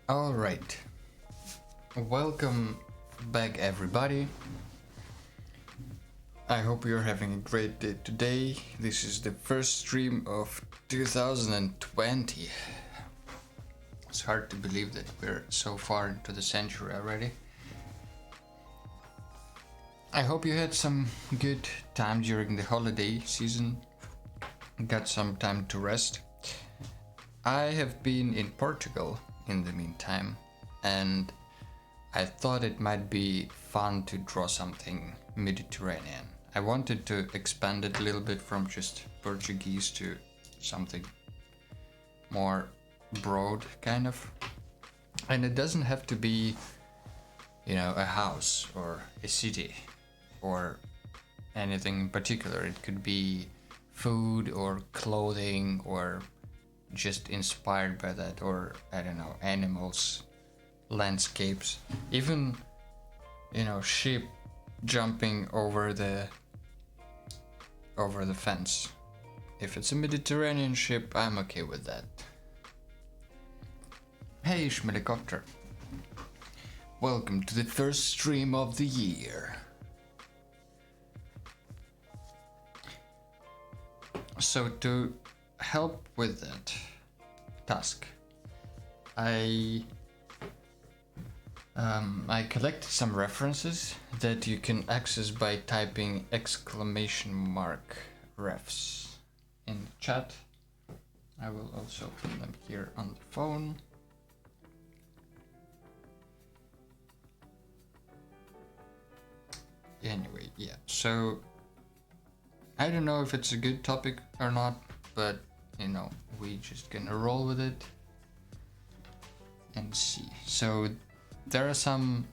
All right, welcome back, everybody. I hope you're having a great day today. This is the first stream of 2020. It's hard to believe that we're so far into the century already. I hope you had some good time during the holiday season, got some time to rest. I have been in Portugal in the meantime, and I thought it might be fun to draw something Mediterranean. I wanted to expand it a little bit from just Portuguese to something more broad, kind of. And it doesn't have to be, a house or a city or anything in particular. It could be food or clothing or just inspired by that, or I don't know, animals, landscapes, even sheep jumping over the fence. If it's a Mediterranean ship, I'm okay with that. Hey Schmelicopter, welcome to the first stream of the year. So to help with that task, I collected some references that you can access by typing !refs in the chat. I will also put them here on the phone. Anyway, yeah, so I don't know if it's a good topic or not, but we just gonna roll with it and see. So there are some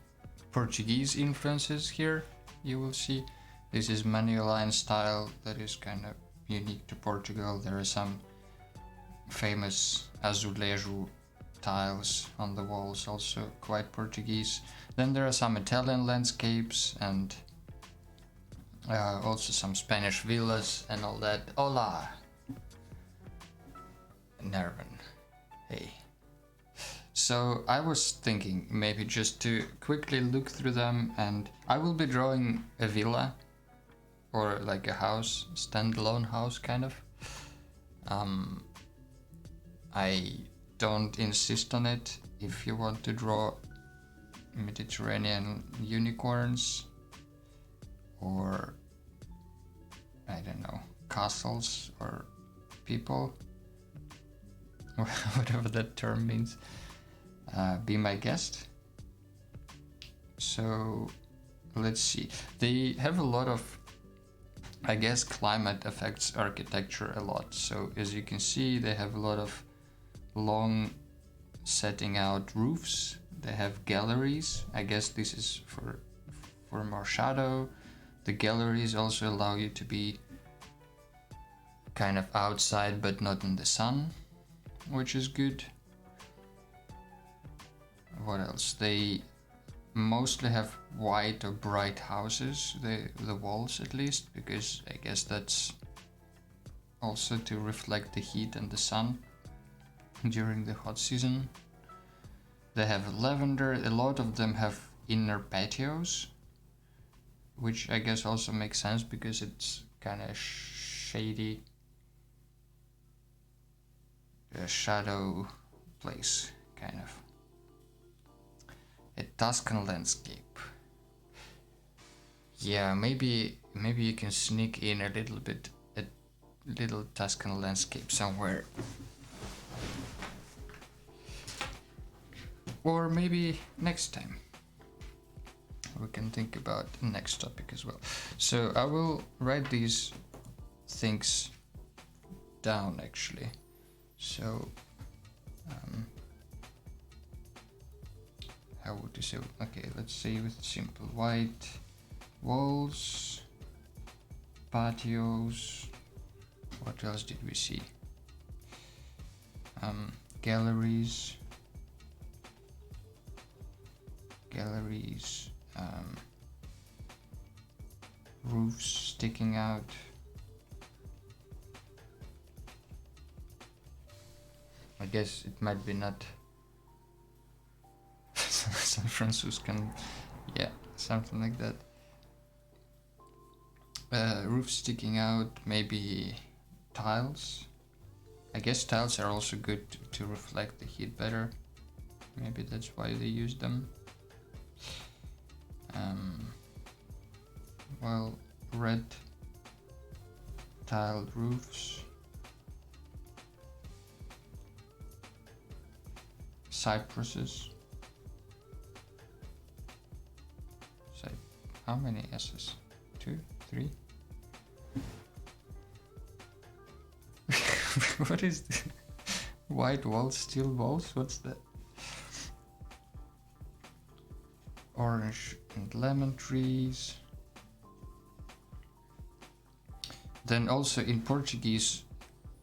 Portuguese influences here, you will see. This is manual line style that is kind of unique to Portugal. There are some famous azulejo tiles on the walls, also quite Portuguese. Then there are some Italian landscapes and also some Spanish villas and all that. Hola! Nervin. Hey. So I was thinking maybe just to quickly look through them, and I will be drawing a villa or like a house, standalone house kind of. I don't insist on it. If you want to draw Mediterranean unicorns or I don't know, castles or people, whatever that term means, be my guest. So let's see. They have a lot of, I guess, climate affects architecture a lot. So as you can see, they have a lot of long setting out roofs. They have galleries. I guess this is for more shadow. The galleries also allow you to be kind of outside but not in the sun, which is good. What else? They mostly have white or bright houses, the walls at least, because I guess that's also to reflect the heat and the sun during the hot season. They have lavender. A lot of them have inner patios, which I guess also makes sense because it's kind of shady, a shadow place, kind of. A Tuscan landscape. Yeah, maybe you can sneak in a little Tuscan landscape somewhere. Or maybe next time. We can think about the next topic as well. So I will write these things down actually. So how would you say? Okay, let's say with simple white walls, patios. What else did we see? Galleries, roofs sticking out. I guess it might be not Franciscan, yeah, something like that. Roof sticking out, maybe tiles. I guess tiles are also good to reflect the heat better. Maybe that's why they use them. Well, red tiled roofs. Cypresses. How many S's? 2, 3? What is this? White walls, steel walls? What's that? Orange and lemon trees. Then also in Portuguese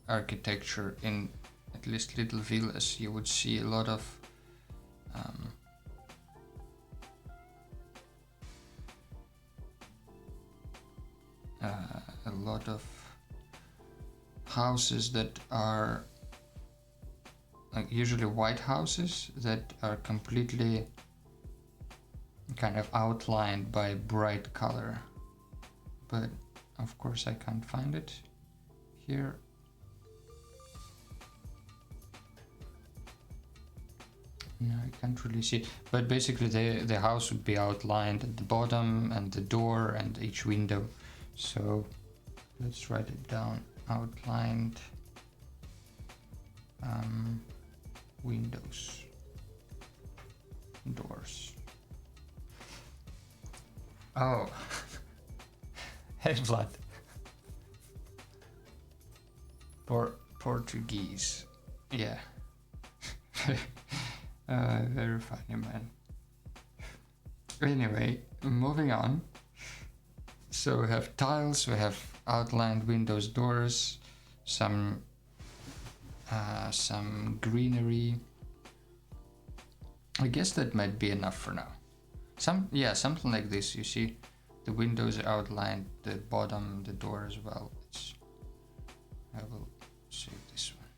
architecture, in at least little villas, you would see a lot of houses that are like usually white houses that are completely kind of outlined by bright color, but of course I can't find it here. No, I can't really see, but basically the house would be outlined at the bottom and the door and each window. So let's write it down. Outlined windows, doors. Oh, hey Vlad. Portuguese, yeah. Very funny, man. Anyway, moving on. So we have tiles, we have outlined windows, doors, some greenery. I guess that might be enough for now. Something like this. You see, the windows are outlined, the bottom, the door as well. I will save this one.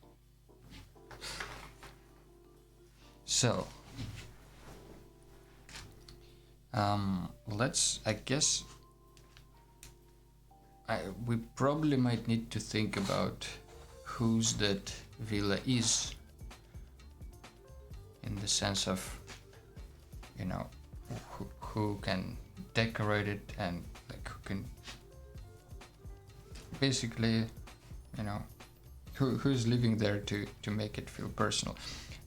So, I guess. We probably might need to think about whose that villa is, in the sense of, you know, who can decorate it and like who can basically, you know, who's living there to make it feel personal.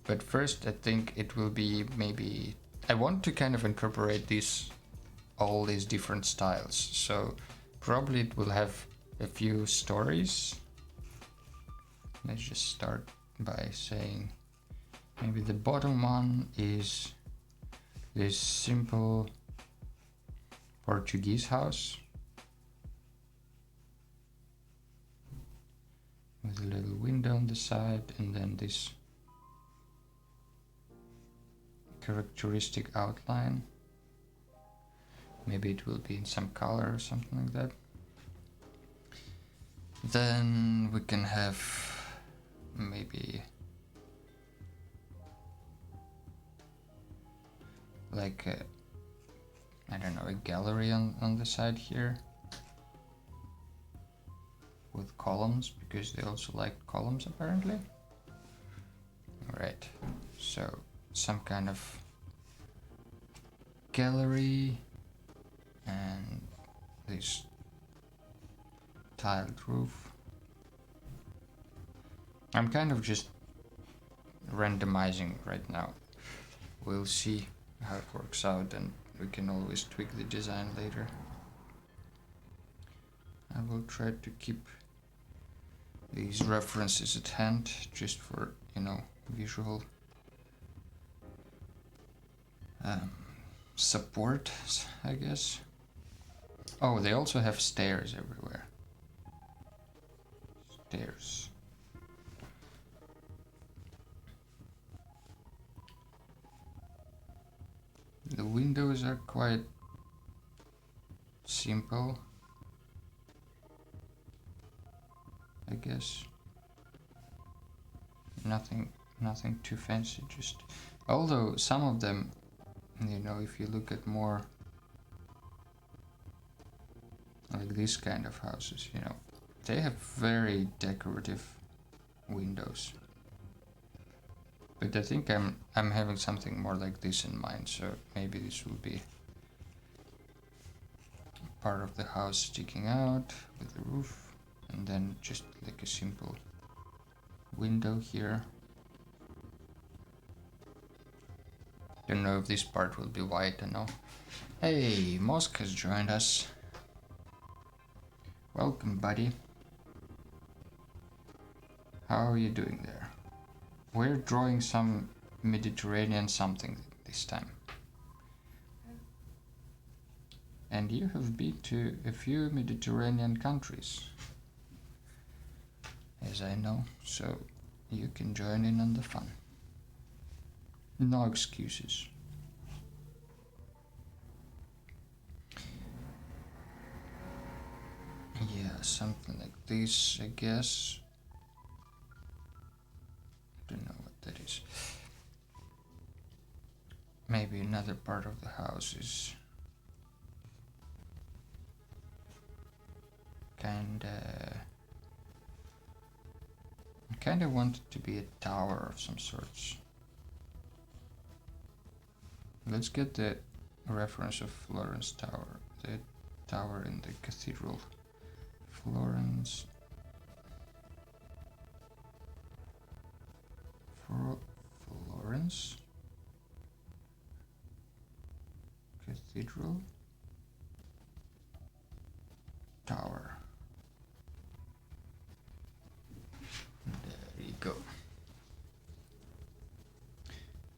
But first I think it will be maybe, I want to kind of incorporate all these different styles. So probably it will have a few stories. Let's just start by saying maybe the bottom one is this simple Portuguese house with a little window on the side, and then this characteristic outline. Maybe it will be in some color or something like that. Then we can have maybe like I don't know, a gallery on the side here with columns, because they also like columns apparently. Alright, so some kind of gallery and this tiled roof. I'm kind of just randomizing right now. We'll see how it works out, and we can always tweak the design later. I will try to keep these references at hand just for, you know, visual support, I guess. Oh, they also have stairs everywhere. Stairs. The windows are quite simple, I guess. Nothing too fancy, just, although some of them You know, if you look at more like this kind of houses, you know, they have very decorative windows. But I think I'm having something more like this in mind, so maybe this will be part of the house sticking out with the roof, and then just like a simple window here. Don't know if this part will be white or no. Hey, Mosk has joined us. Welcome, buddy. How are you doing there? We're drawing some Mediterranean something this time. And you have been to a few Mediterranean countries, as I know, so you can join in on the fun. No excuses. Yeah, something like this, I guess. Don't know what that is. Maybe another part of the house is kinda want it to be a tower of some sorts. Let's get the reference of Florence Tower, the tower in the cathedral. Florence. Florence Cathedral Tower. There you go.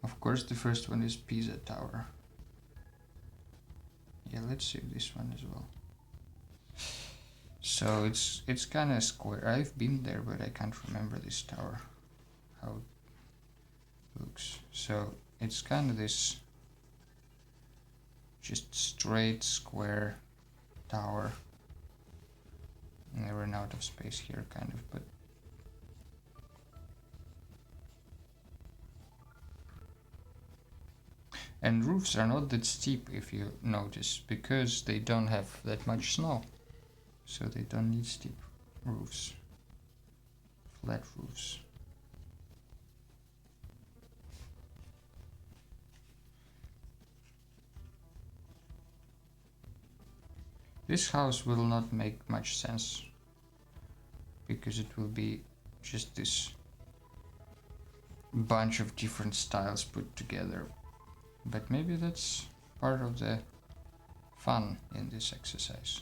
Of course, the first one is Pisa Tower. Yeah, let's save this one as well. So it's kind of square. I've been there, but I can't remember this tower, how it looks. So it's kind of this just straight square tower. And I ran out of space here, kind of, but and roofs are not that steep, if you notice, because they don't have that much snow. So they don't need steep roofs, flat roofs. This house will not make much sense because it will be just this bunch of different styles put together. But maybe that's part of the fun in this exercise.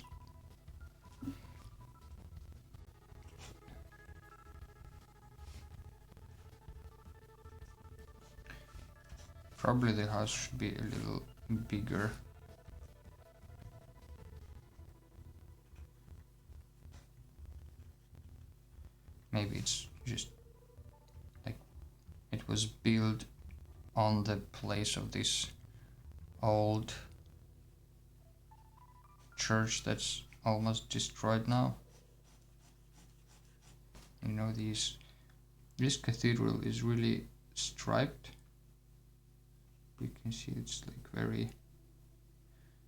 Probably the house should be a little bigger. Maybe it's just like it was built on the place of this old church that's almost destroyed now. You know, this cathedral is really striped. You can see it's like very,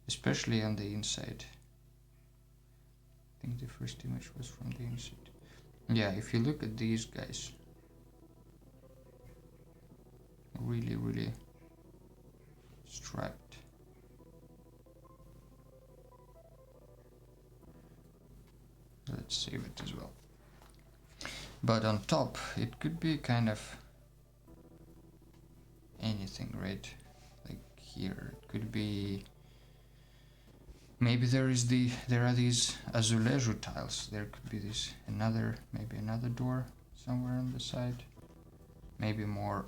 especially on the inside. I think the first image was from the inside. Yeah, if you look at these guys, really striped. Let's save it as well. But on top, it could be kind of anything, right? Like here, it could be. Maybe there are these azulejo tiles. There could be this maybe another door somewhere on the side. Maybe more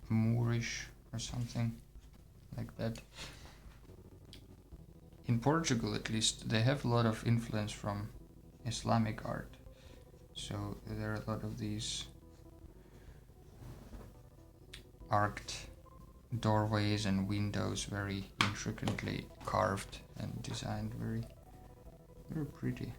Moorish or something like that. In Portugal, at least, they have a lot of influence from Islamic art. So there are a lot of these arched doorways and windows, very intricately carved and designed, very pretty.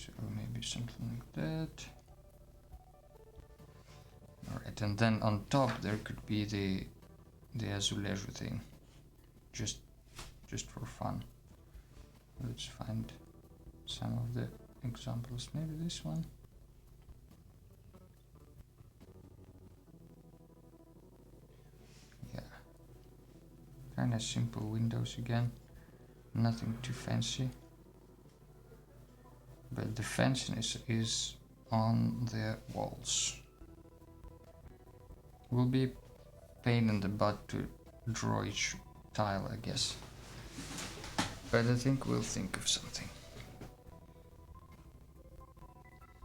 So maybe something like that. Alright, and then on top there could be the azulejo thing. Just for fun. Let's find some of the examples. Maybe this one. Yeah. Kinda simple windows again. Nothing too fancy. But the fanciness is on the walls. Will be pain in the butt to draw each tile, I guess. But I think we'll think of something.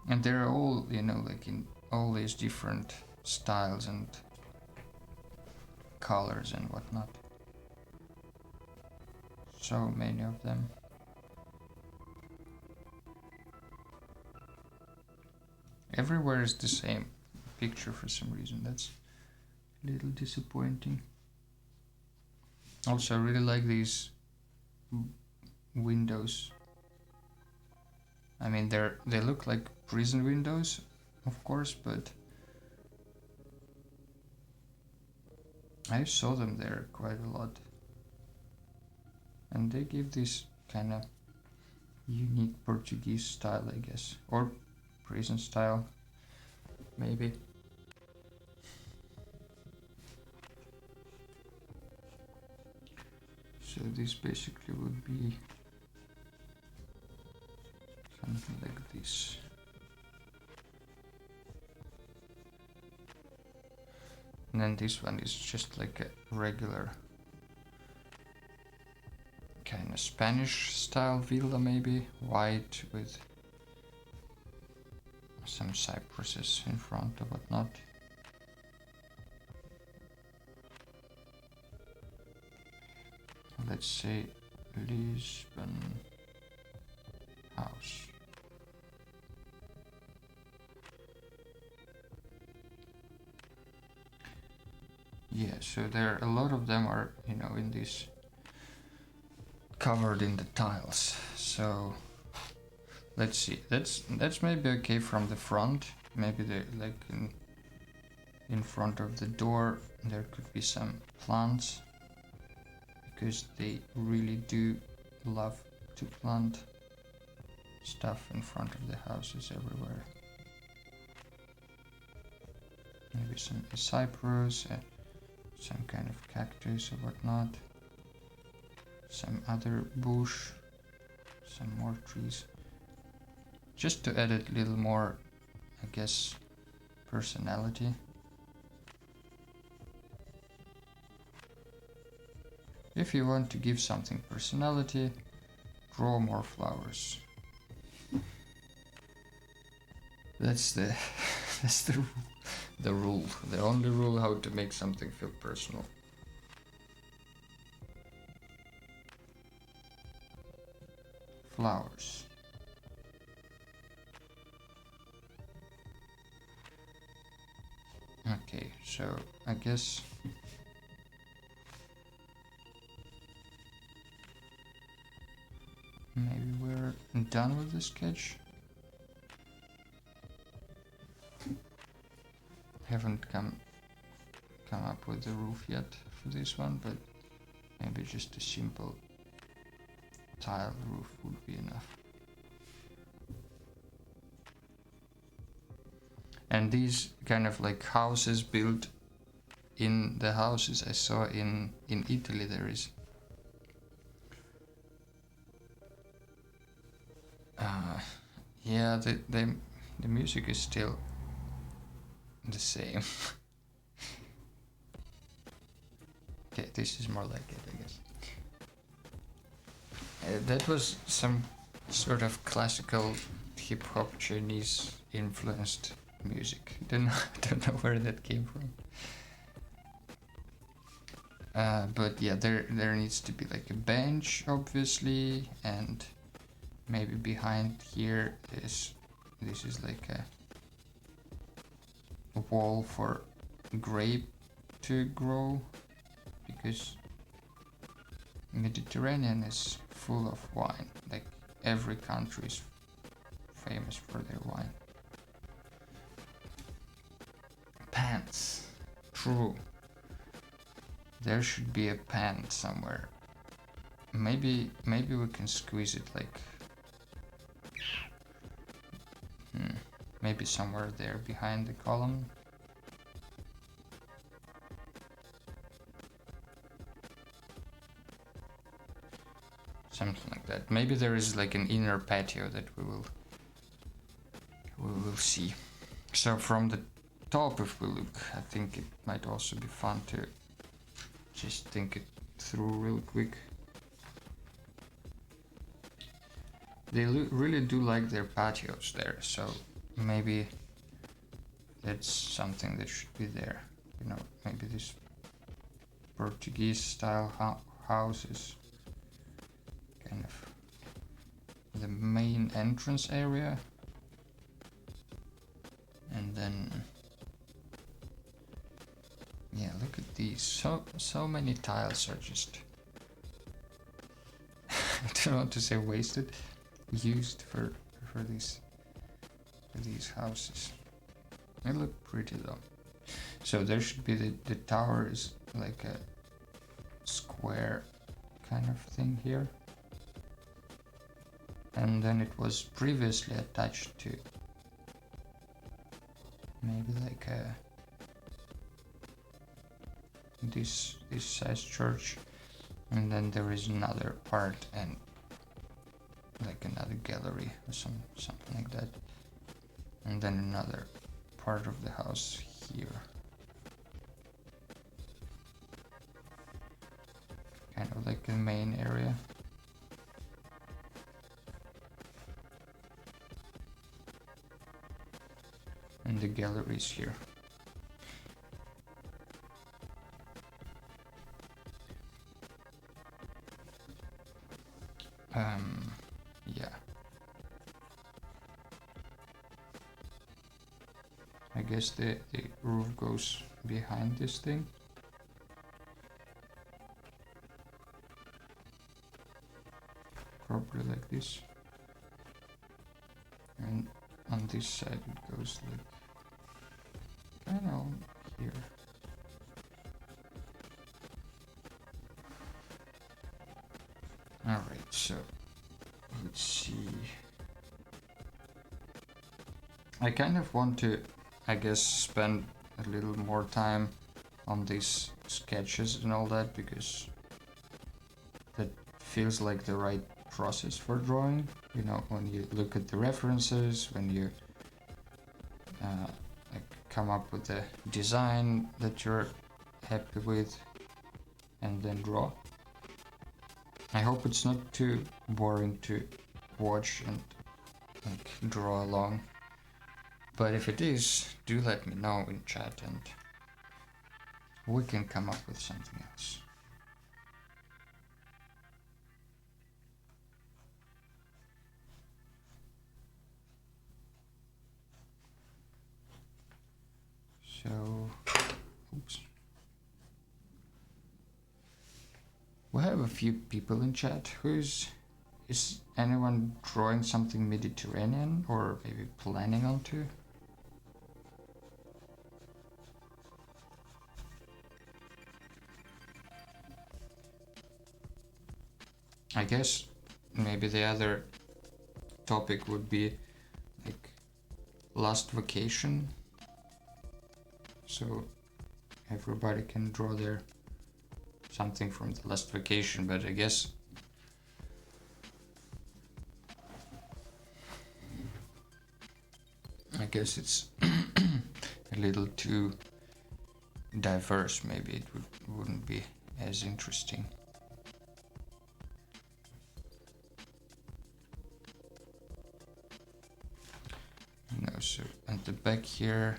And they're all, you know, like in all these different styles and colors and whatnot. So many of them. Everywhere is the same picture for some reason. That's a little disappointing. Also, I really like these windows. I mean, they look like prison windows, of course, but I saw them there quite a lot. And they give this kind of unique Portuguese style, I guess, or prison style, maybe. So this basically would be something like this. And then this one is just like a regular kind of Spanish style villa, maybe white with some cypresses in front or whatnot. Let's say Lisbon house. Yeah, so there a lot of them are, you know, in this covered in the tiles. So let's see. That's maybe okay from the front. Maybe they like in front of the door there could be some plants, because they really do love to plant stuff in front of the houses everywhere. Maybe some cypress, some kind of cactus or whatnot, some other bush, some more trees, just to add a little more, I guess, personality. If you want to give something personality, draw more flowers. That's the that's the rule, the only rule how to make something feel personal. Flowers. Okay, so I guess maybe we're done with the sketch. Haven't come up with the roof yet for this one, but maybe just a simple tile roof would be enough. And these kind of like houses built in the houses I saw in Italy, there is yeah, the music is still the same. Okay, this is more like it, I guess. That was some sort of classical hip-hop Chinese influenced music. Don't know where that came from. But yeah, there needs to be like a bench, obviously, and maybe behind here this is like a wall for grape to grow, because Mediterranean is full of wine. Like every country is famous for their wine. Pants. True. There should be a pant somewhere. Maybe we can squeeze it like... maybe somewhere there behind the column. Something like that. Maybe there is like an inner patio that we will see. So from the top, if we look, I think it might also be fun to just think it through real quick. They really do like their patios there, so maybe that's something that should be there. You know, maybe this Portuguese style house is kind of the main entrance area, and then yeah, look at these. So many tiles are just I don't want to say wasted, used for these houses. They look pretty though. So there should be the tower is like a square kind of thing here, and then it was previously attached to maybe like a this size church, and then there is another part and like another gallery or something like that, and then another part of the house here, kind of like the main area. And the galleries here. Yeah. I guess the roof goes behind this thing. Probably like this. And on this side it goes like kind of here. Alright, so let's see. I kind of want to, I guess, spend a little more time on these sketches and all that, because that feels like the right process for drawing. You know, when you look at the references, when you like come up with the design that you're happy with, and then draw. I hope it's not too boring to watch and like draw along. But if it is, do let me know in chat and we can come up with something else. So, oops. We have a few people in chat. Is anyone drawing something Mediterranean or maybe planning on to? I guess maybe the other topic would be like last vacation. So everybody can draw their something from the last vacation, but I guess it's a little too diverse. Maybe it wouldn't be as interesting. No, so at the back here,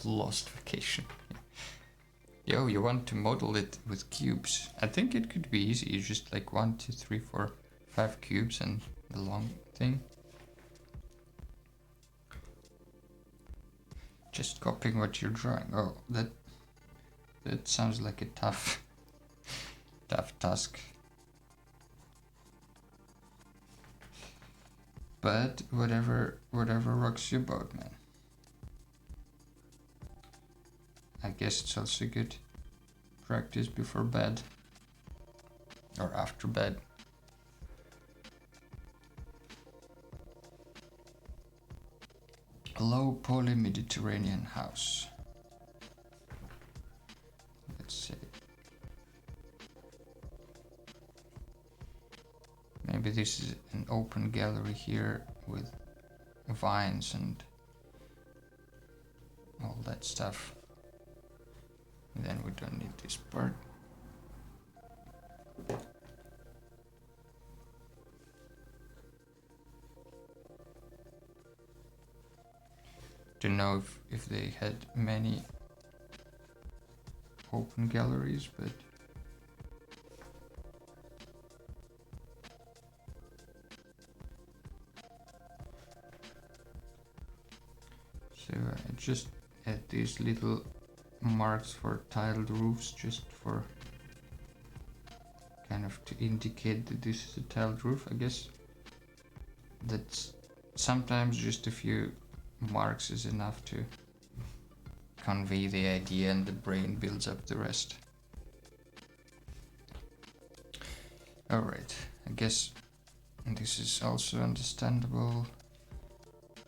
lost vacation. Yo, you want to model it with cubes? I think it could be easy. You just like 1, 2, 3, 4, 5 cubes and the long thing. Just copying what you're drawing. Oh, that sounds like a tough tough task. But whatever rocks your boat, man. I guess it's also good practice before bed or after bed. Low poly Mediterranean house. Let's see. Maybe this is an open gallery here with vines and all that stuff. And then we don't need this part. Don't know if they had many open galleries, but so I just add these little marks for tiled roofs, just for kind of to indicate that this is a tiled roof. I guess that's sometimes just a few marks is enough to convey the idea, and the brain builds up the rest. Alright, I guess this is also understandable.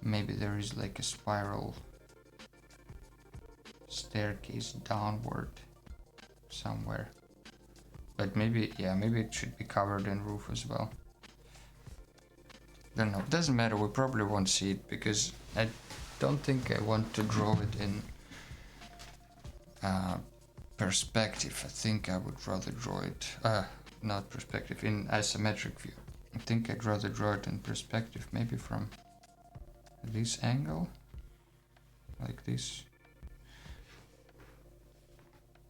Maybe there is like a spiral staircase downward somewhere. But maybe, yeah, maybe it should be covered in roof as well. Don't know, doesn't matter, we probably won't see it because I don't think I want to draw it in perspective. I think I would rather draw it, not perspective, in isometric view. I think I'd rather draw it in perspective, maybe from this angle, like this.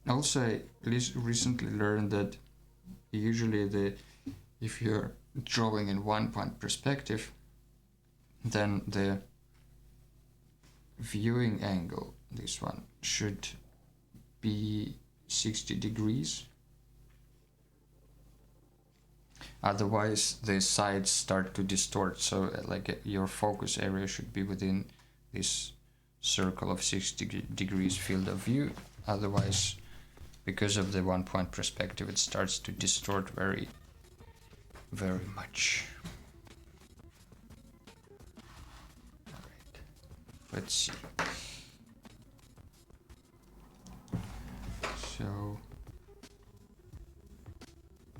Also, I recently learned that usually if you're drawing in 1 point perspective, then the viewing angle, this one, should be 60 degrees. Otherwise the sides start to distort, so like your focus area should be within this circle of 60 degrees field of view. Otherwise, because of the 1 point perspective, it starts to distort very much. Alright, let's see. So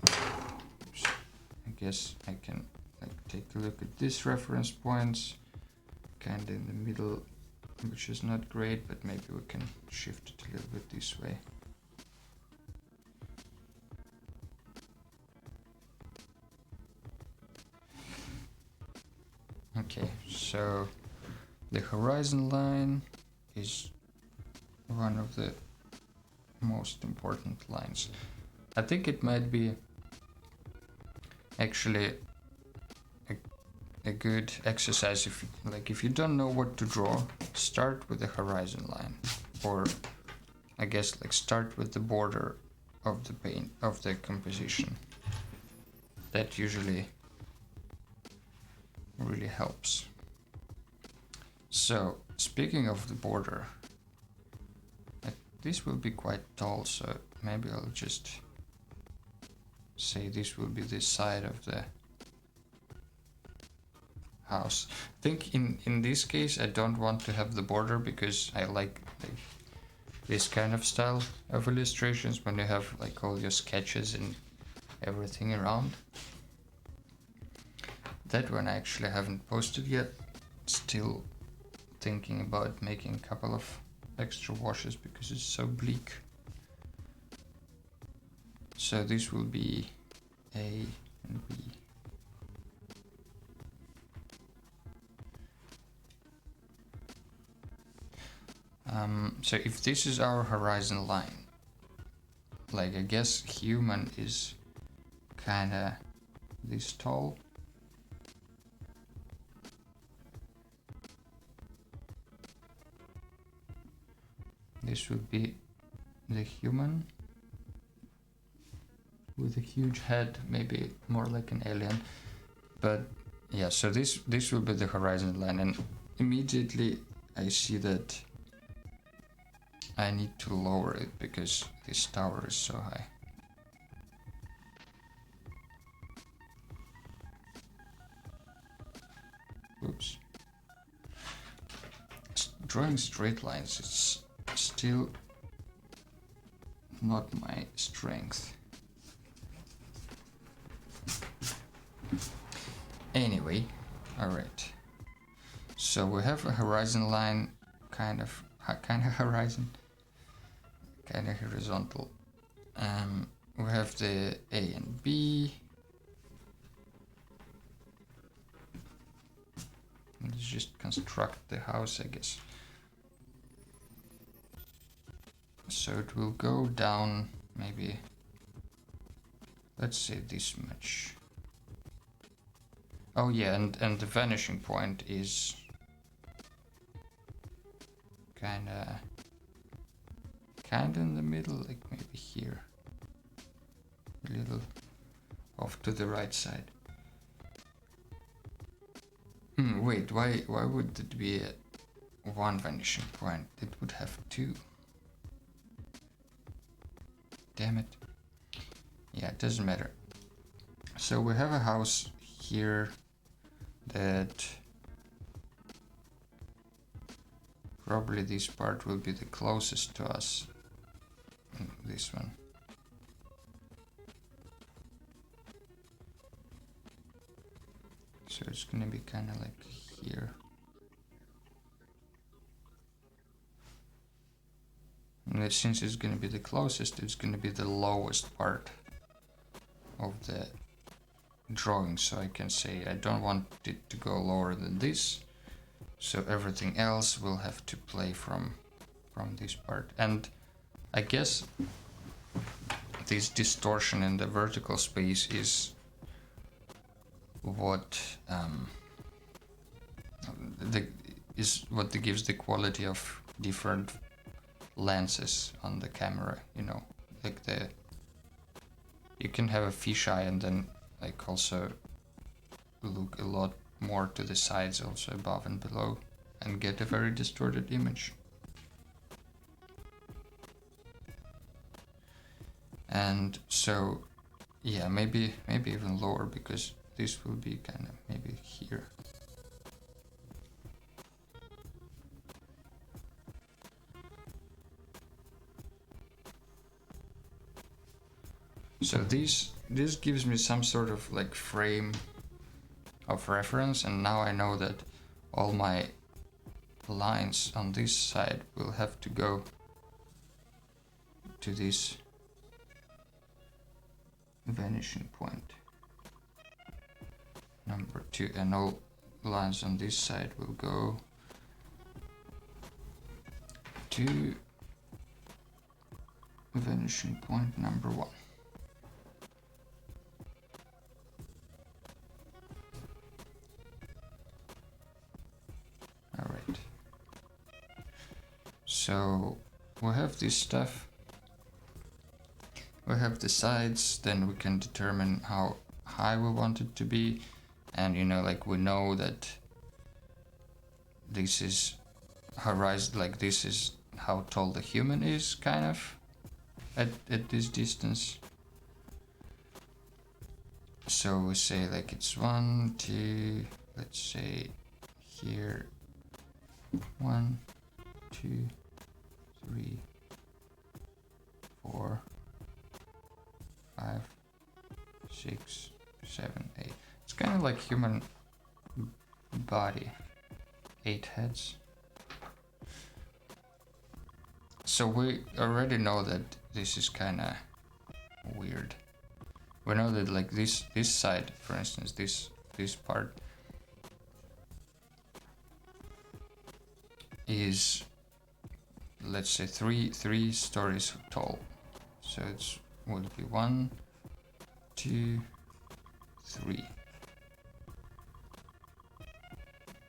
I guess I can like take a look at this reference points, kind of in the middle, which is not great, but maybe we can shift it a little bit this way. Okay, so the horizon line is one of the most important lines. I think it might be actually a good exercise if you don't know what to draw, start with the horizon line, or I guess like start with the border of the paint of the composition. That usually really helps. So speaking of the border, this will be quite tall, so maybe I'll just say this will be the side of the house. I think in this case I don't want to have the border because I like this kind of style of illustrations when you have like all your sketches and everything around. That one I actually haven't posted yet. Still thinking about making a couple of extra washes because it's so bleak. So this will be A and B. So if this is our horizon line, like I guess human is kinda this tall. This would be the human. with a huge head, maybe more like an alien. But yeah, so this will be the horizon line, and immediately I see that I need to lower it because this tower is so high. Oops. Drawing straight lines is still not my strength. Anyway, alright. So we have a horizon line, kind of horizon, kind of horizontal. We have the A and B. Let's just construct the house, I guess. So it will go down maybe, let's say this much. Oh yeah, and the vanishing point is kinda in the middle, like maybe here. A little off to the right side. Wait, why would it be one vanishing point? It would have two. Damn it. Yeah, it doesn't matter. So we have a house here that probably this part will be the closest to us. This one. So it's gonna be kind of like here. And since it's gonna be the closest, it's gonna be the lowest part of the drawing. So I can say I don't want it to go lower than this. So everything else will have to play from this part. And I guess this distortion in the vertical space is what gives the quality of different lenses on the camera, you know, like you can have a fisheye and then like also look a lot more to the sides, also above and below, and get a very distorted image. And so yeah, maybe even lower, because this will be kind of maybe here. So this gives me some sort of like frame of reference, and now I know that all my lines on this side will have to go to this vanishing point number 2, and all lines on this side will go to vanishing point number 1. Alright. So we have this stuff. We have the sides, then we can determine how high we want it to be. And you know, like we know that this is horizon, like this is how tall the human is, kind of, at this distance. So we say like it's 1, 2, let's say here 1, 2, 3, 4, 5, 6, 7, 8. It's kind of like human body, 8 heads. So we already know that this is kind of weird. We know that like this side, for instance, this part is, let's say, three stories tall. So it would be 1, 2, 3.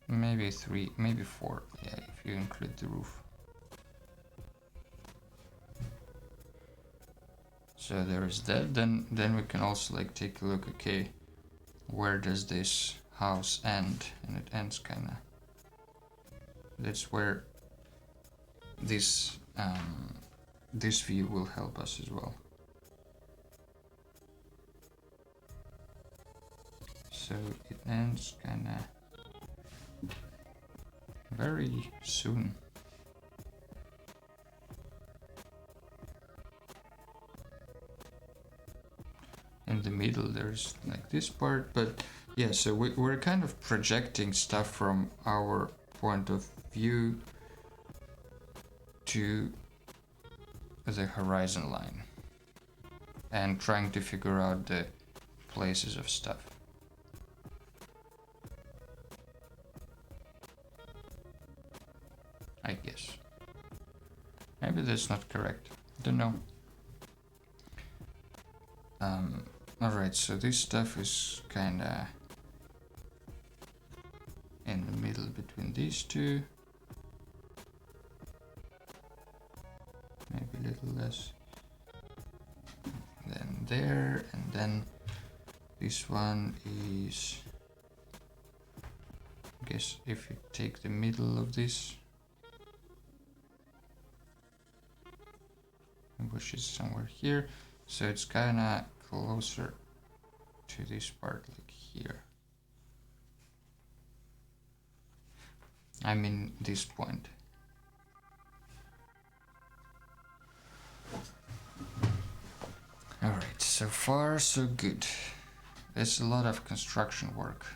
Maybe 3, maybe 4, yeah, if you include the roof. So there is that. Then we can also like take a look. Okay, where does this house end? And it ends kind of. That's where this this view will help us as well. So it ends kind of very soon. In the middle there's like this part, but yeah, so we're kind of projecting stuff from our point of view to the horizon line and trying to figure out the places of stuff. I guess. Maybe that's not correct. Don't know. Alright, so this stuff is kinda in the middle between these two. Maybe a little less. Then there, and then this one is, I guess if you take the middle of this, which is somewhere here, so it's kinda closer to this part, like here. I mean this point. Alright, so far so good. There's a lot of construction work.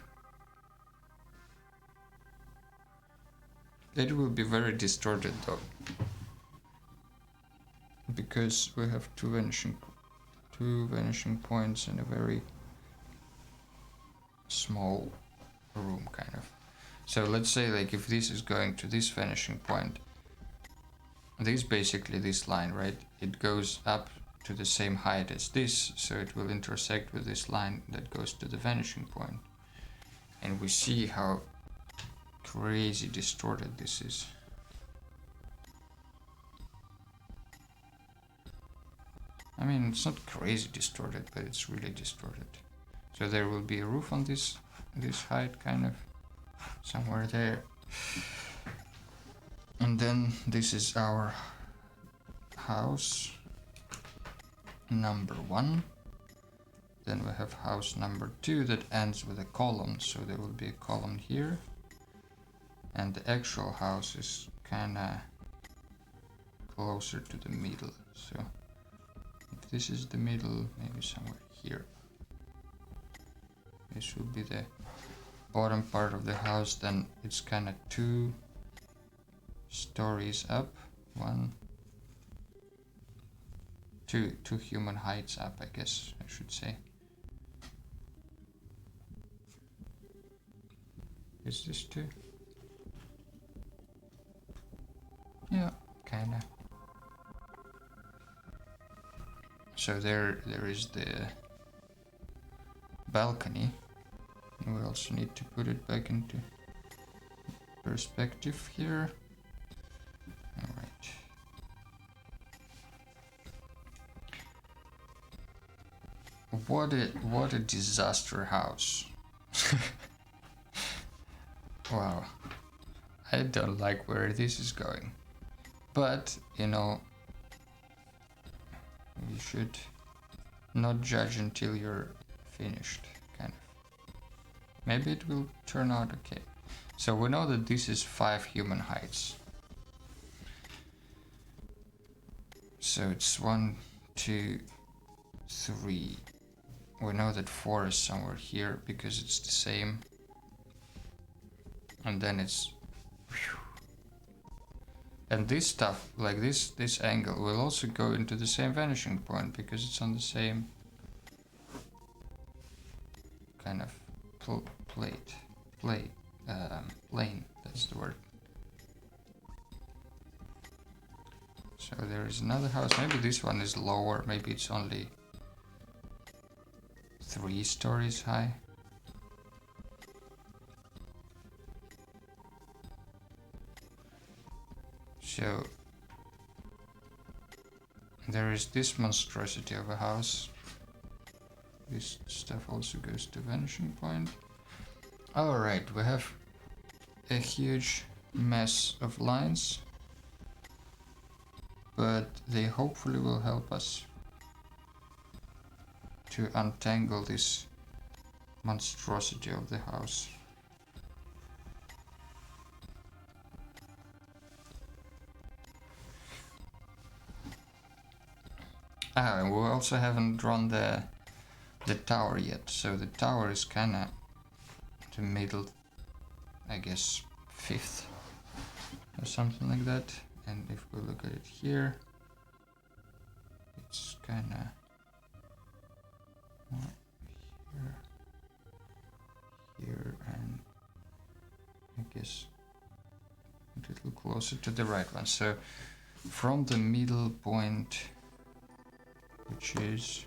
It will be very distorted though, because we have two vanishing points in a very small room, kind of. So let's say like if this is going to this vanishing point, this basically this line, right? It goes up to the same height as this, so it will intersect with this line that goes to the vanishing point. And we see how crazy distorted this is. I mean, it's not crazy distorted, but it's really distorted. So there will be a roof on this height, kind of somewhere there. And then this is our house number 1. Then we have house number 2 that ends with a column, so there will be a column here. And the actual house is kinda closer to the middle. So if this is the middle, maybe somewhere here. This will be the bottom part of the house, then it's kinda 2 stories up. 2 human heights up, I guess I should say. Is this 2? Yeah, kinda. So there is the balcony. We also need to put it back into perspective here. Alright. What a disaster house. Wow. I don't like where this is going. But, you know, you should not judge until you're finished, kind of. Maybe it will turn out okay. So we know that this is 5 human heights. So it's 1, 2, 3. We know that 4 is somewhere here because it's the same. And then it's... And this stuff, like this angle, will also go into the same vanishing point because it's on the same kind of plane, that's the word. So there is another house, maybe this one is lower, maybe it's only 3 stories high. So there is this monstrosity of a house. This stuff also goes to vanishing point. Alright, we have a huge mess of lines, but they hopefully will help us to untangle this monstrosity of the house. And we also haven't drawn the tower yet, so the tower is kinda the middle, I guess, fifth or something like that. And if we look at it here, it's kinda here, here, and I guess a little closer to the right one. So from the middle point, which is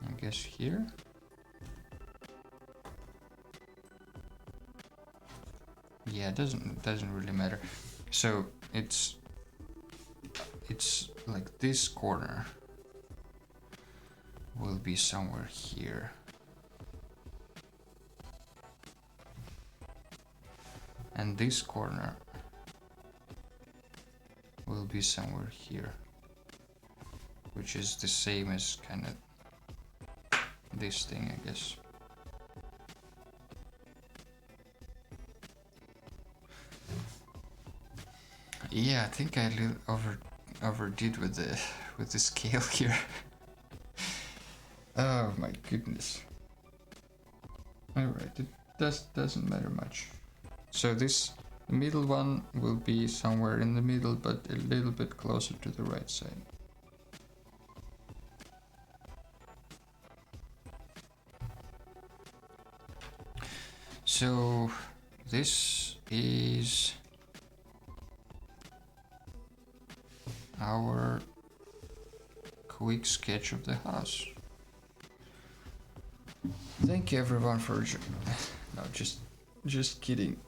I guess here. Yeah, it doesn't really matter. So it's like this corner will be somewhere here. And this corner will be somewhere here, which is the same as kind of this thing, I guess. Yeah, I think I overdid with the scale here. Oh my goodness. Alright, it doesn't matter much. So this middle one will be somewhere in the middle, but a little bit closer to the right side. So this is our quick sketch of the house. Thank you everyone for no, just kidding.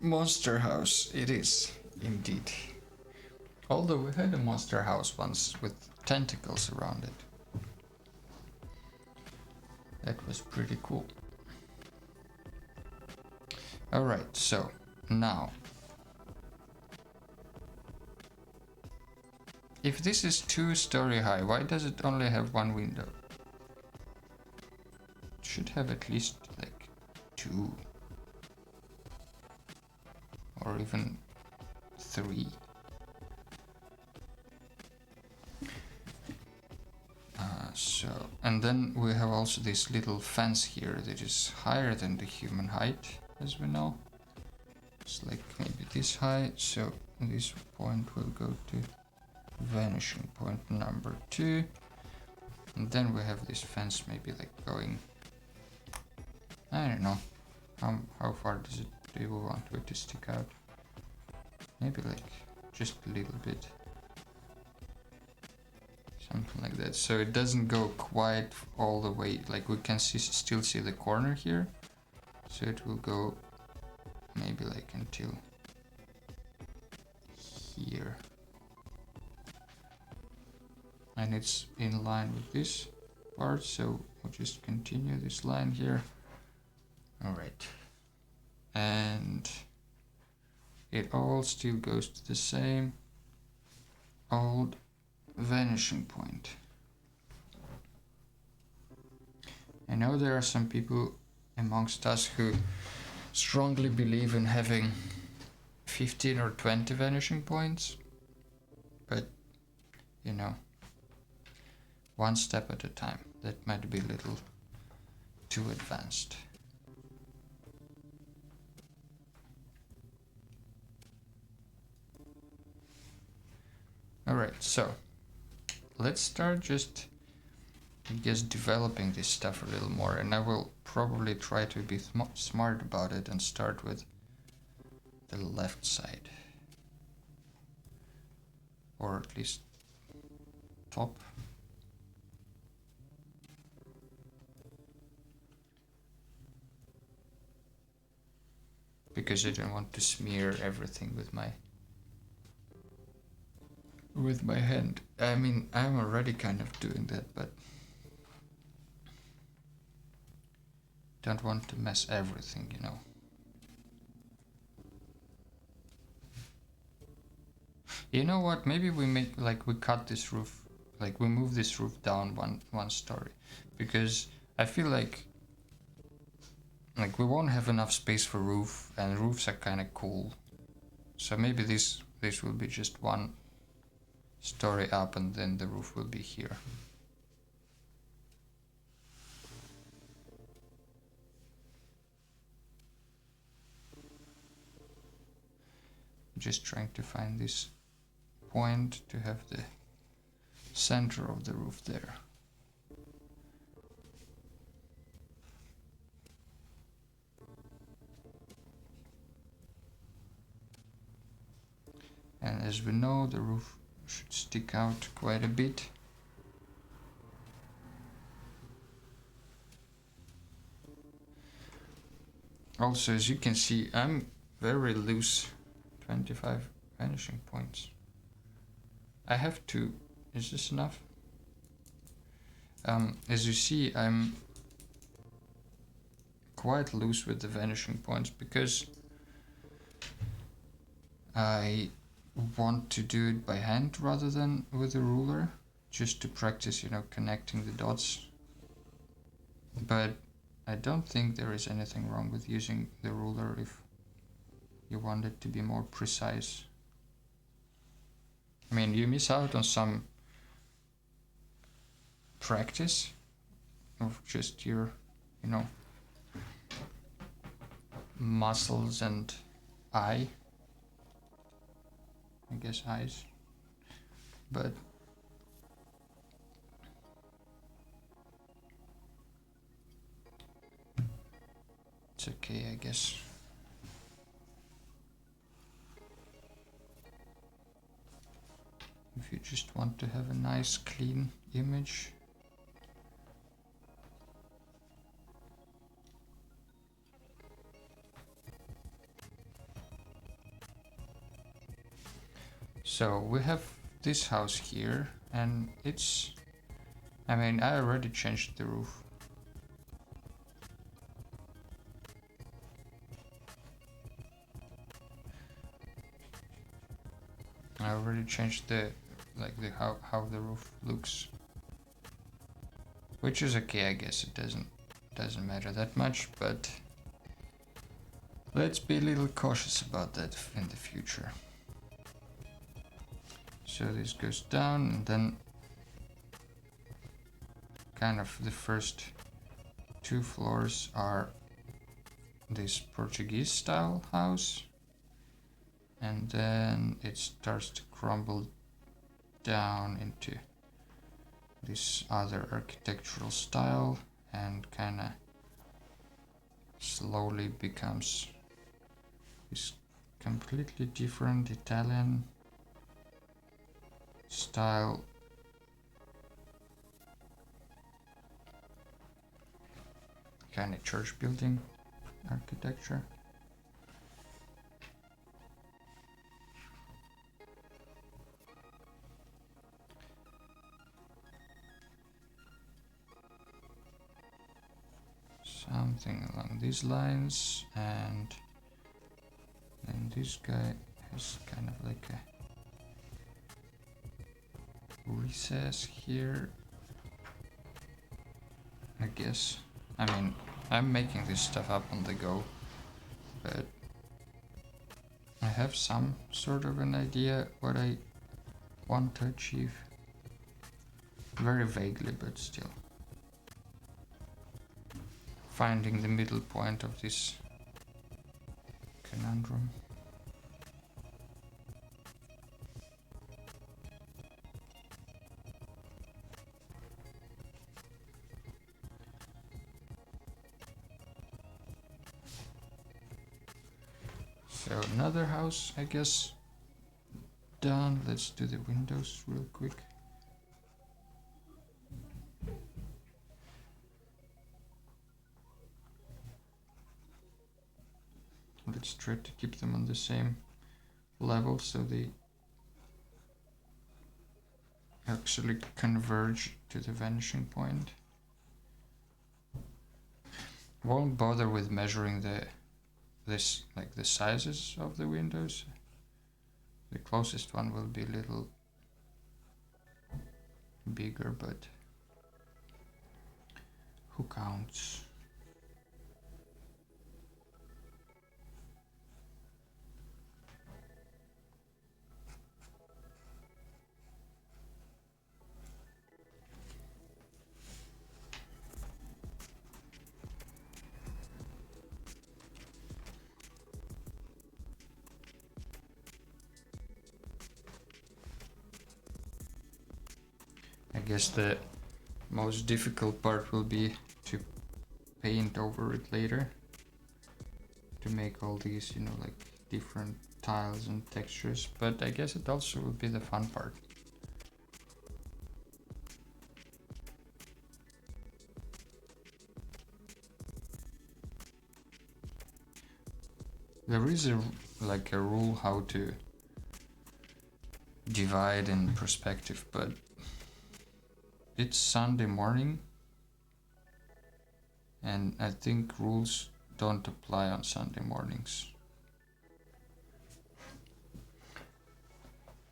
Monster house it is indeed. Although we had a monster house once with tentacles around it. That was pretty cool. Alright, so now if this is 2-story high, why does it only have one window? It should have at least like 2 or even 3. So, and then we have also this little fence here that is higher than the human height, as we know. It's like maybe this high, so this point will go to vanishing point number 2. And then we have this fence maybe like going, I don't know, how far do we want it to stick out? Maybe like just a little bit. Something like that, so it doesn't go quite all the way, like we can still see the corner here, so it will go maybe like until here, and it's in line with this part, so we'll just continue this line here. Alright, and it all still goes to the same old vanishing point. I know there are some people amongst us who strongly believe in having 15 or 20 vanishing points, but you know, one step at a time. That might be a little too advanced. Alright, so let's start just, I guess, developing this stuff a little more, and I will probably try to be smart about it and start with the left side, or at least top. because I don't want to smear everything with my hand. I mean, I'm already kind of doing that, but don't want to mess everything, you know. You know what? Maybe we make we cut this roof, we move this roof down one story, because I feel like we won't have enough space for roof, and roofs are kind of cool. So maybe this will be just one story up, and then the roof will be here. Just trying to find this point to have the center of the roof there. And as we know, the roof should stick out quite a bit. Also, as you can see, I'm very loose. 25 vanishing points. I have to... Is this enough? As you see, I'm quite loose with the vanishing points because I want to do it by hand rather than with a ruler, just to practice, you know, connecting the dots. But I don't think there is anything wrong with using the ruler if you want it to be more precise. I mean, you miss out on some practice of just your, you know, muscles and I guess eyes, but it's okay, I guess. If you just want to have a nice clean image. So we have this house here, and it's, I mean, I already changed the roof. I already changed the how the roof looks, which is okay, I guess. It doesn't matter that much, but let's be a little cautious about that in the future. So this goes down, and then kind of the first 2 floors are this Portuguese style house, and then it starts to crumble down into this other architectural style and kind of slowly becomes this completely different Italian style. Kind of church building architecture. Something along these lines, and then this guy has kind of like a recess here, I guess. I mean, I'm making this stuff up on the go, but I have some sort of an idea what I want to achieve. Very vaguely, but still. Finding the middle point of this conundrum. So another house, I guess, done. Let's do the windows real quick. let's try to keep them on the same level so they actually converge to the vanishing point. Won't bother with measuring the sizes of the windows. The closest one will be a little bigger, but who counts? I guess the most difficult part will be to paint over it later to make all these, you know, like different tiles and textures, but I guess it also will be the fun part. There is a rule how to divide in perspective, but it's Sunday morning and I think rules don't apply on Sunday mornings.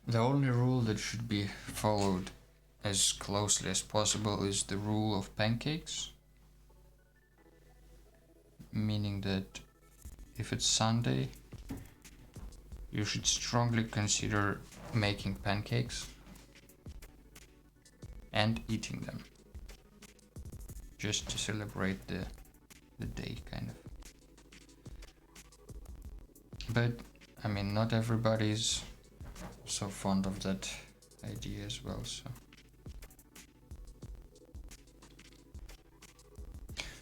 The only rule that should be followed as closely as possible is the rule of pancakes, meaning that if it's Sunday, you should strongly consider making pancakes and eating them, just to celebrate the day, kind of. But I mean, not everybody's so fond of that idea as well, so.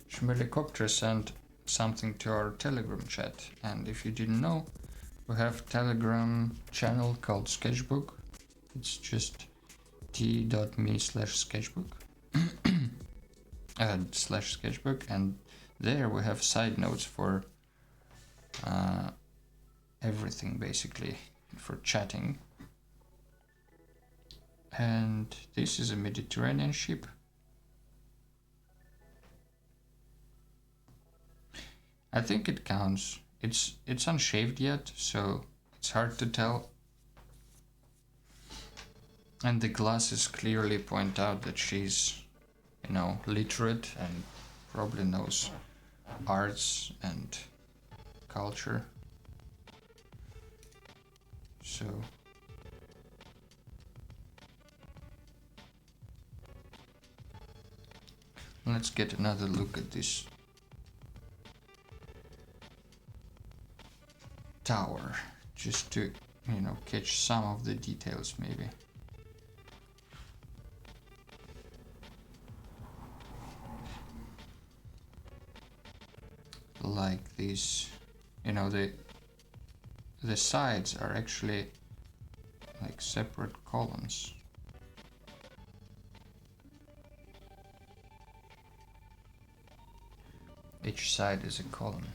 Schmelicopter sent something to our Telegram chat, and if you didn't know, we have Telegram channel called Sketchbook. It's just t.me/sketchbook /sketchbook, and there we have side notes for everything, basically, for chatting. And this is a Mediterranean ship. I think it counts. It's unshaved yet, so it's hard to tell. And the glasses clearly point out that she's, you know, literate and probably knows arts and culture. So let's get another look at this tower, just to, you know, catch some of the details maybe. Like these, you know, the sides are actually like separate columns. Each side is a column.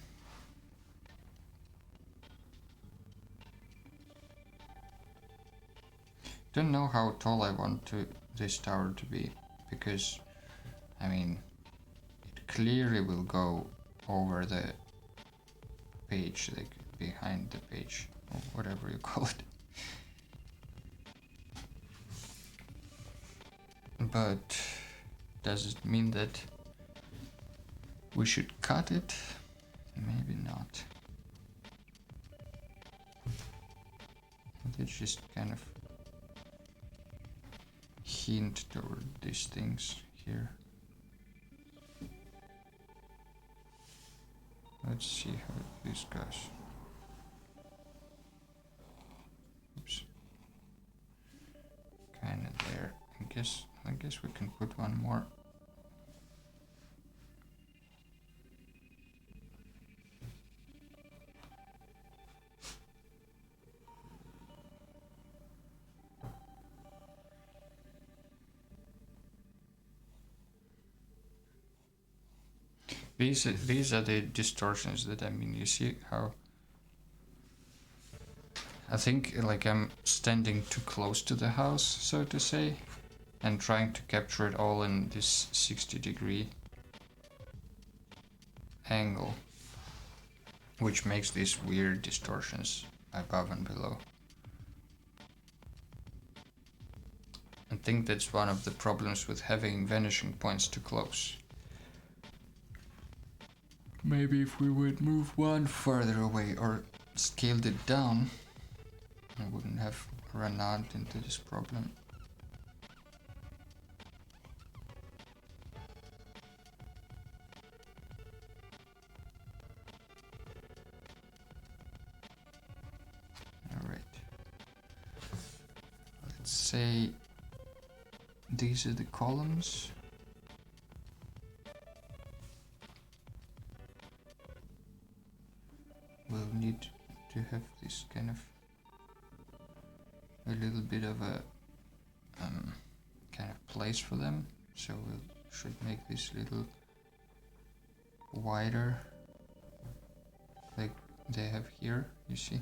Don't know how tall I want this tower to be, because I mean, it clearly will go over the page, like behind the page, or whatever you call it. But does it mean that we should cut it? Maybe not. Let's just kind of hint toward these things here. Let's see how this goes. Oops. Kind of there. I guess we can put one more. These are the distortions that, I mean, you see how I think like I'm standing too close to the house, so to say, and trying to capture it all in this 60-degree angle, which makes these weird distortions above and below. I think that's one of the problems with having vanishing points too close. Maybe if we would move one further away or scaled it down, I wouldn't have run out into this problem. Alright. Let's say these are the columns. We'll need to have this kind of a little bit of a kind of place for them, so we should make this little wider, like they have here, you see.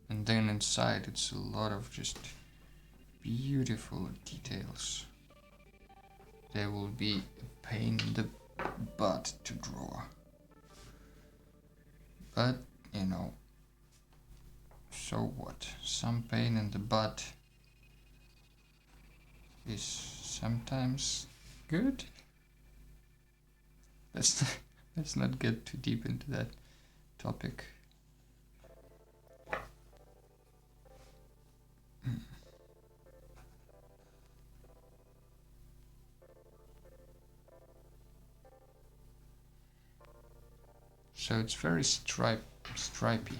And then inside it's a lot of just beautiful details. They will be a pain in the butt to draw. But, you know, so what? Some pain in the butt is sometimes good. Let's not get too deep into that topic. So it's very stripy.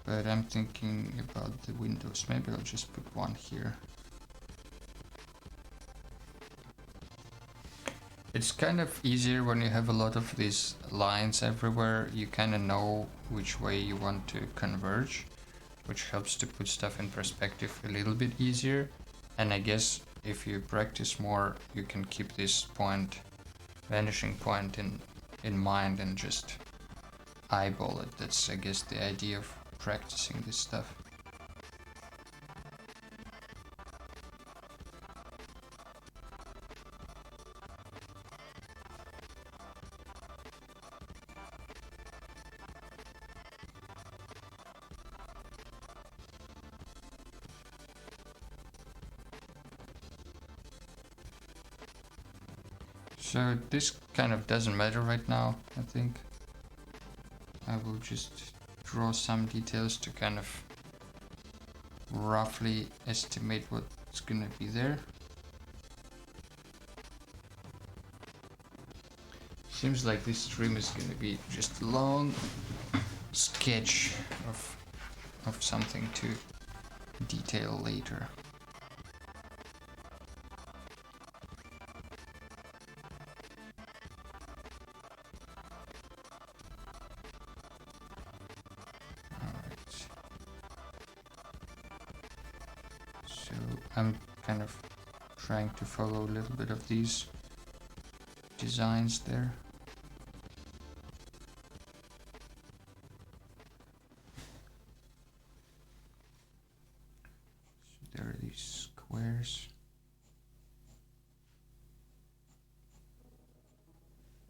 But I'm thinking about the windows. Maybe I'll just put one here. It's kind of easier when you have a lot of these lines everywhere. You kind of know which way you want to converge, which helps to put stuff in perspective a little bit easier. And I guess if you practice more, you can keep this point, vanishing point in mind and just eyeball it. That's, I guess, the idea of practicing this stuff. So this kind of doesn't matter right now, I think. I will just draw some details to kind of roughly estimate what's gonna be there. Seems like this stream is gonna be just a long sketch of something to detail later. I'm kind of trying to follow a little bit of these designs there. So there are these squares.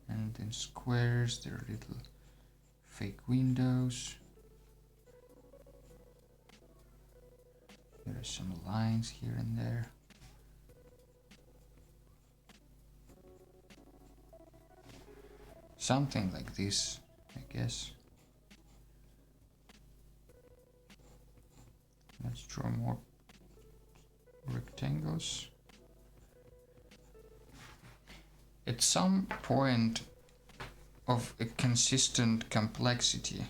And in squares there are little fake windows. There are some lines here and there. Something like this, I guess. Let's draw more rectangles. At some point of a consistent complexity,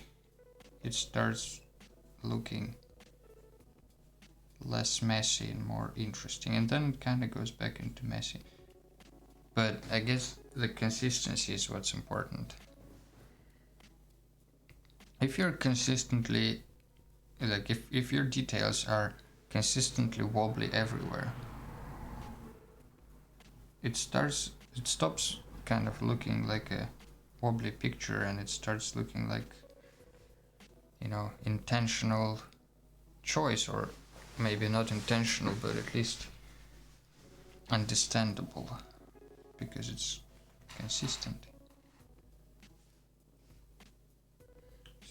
it starts looking less messy and more interesting, and then it kind of goes back into messy. But I guess the consistency is what's important. If you're consistently, like if your details are consistently wobbly everywhere, it stops kind of looking like a wobbly picture, and it starts looking like, you know, intentional choice, or maybe not intentional, but at least understandable, because it's consistent.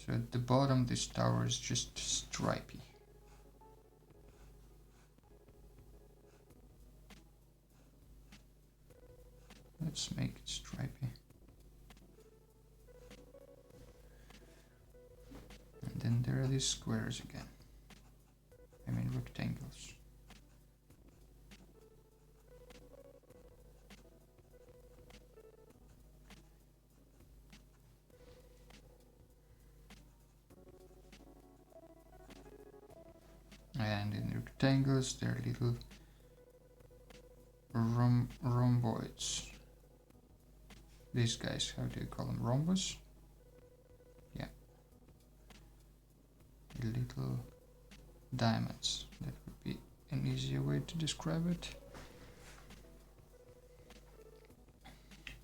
So at the bottom this tower is just stripy. Let's make it stripy. And then there are these squares again. I mean rectangles. And in rectangles there are little rhomboids. These guys, how do you call them? Rhombus? Yeah. Little diamonds. That would be an easier way to describe it.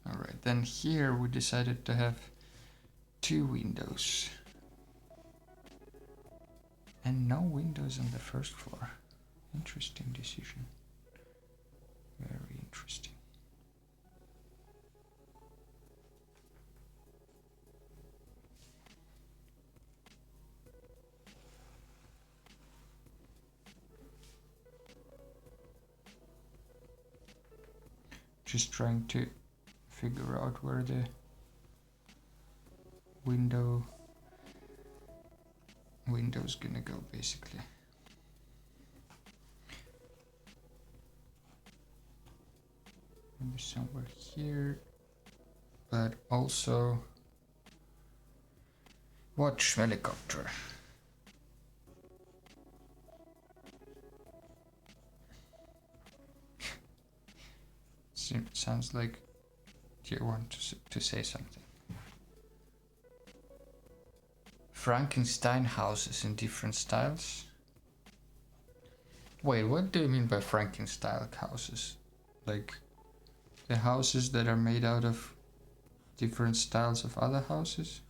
Alright, then here we decided to have 2 windows. And no windows on the first floor. Interesting decision. Very interesting. Just trying to figure out where the window's gonna go, basically. Maybe somewhere here, but also watch helicopter. Sounds like you want to say something. Frankenstein houses in different styles. Wait, what do you mean by Frankenstein houses? Like the houses that are made out of different styles of other houses?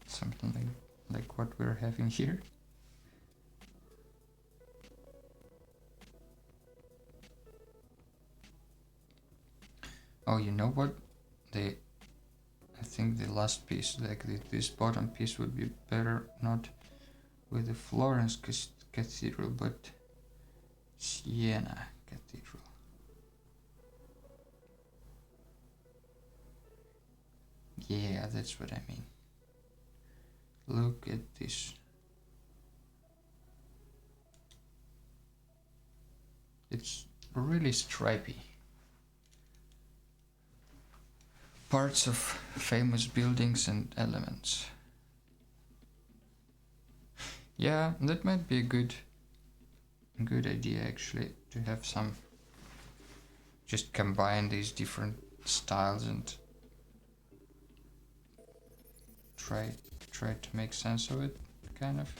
Something like what we're having here. Oh, you know what? I think the last piece, like this bottom piece, would be better not with the Florence Cathedral, but Siena Cathedral. Yeah, that's what I mean. Look at this. It's really stripy. Parts of famous buildings and elements. Yeah, that might be a good idea, actually, to have some, just combine these different styles and try to make sense of it, kind of.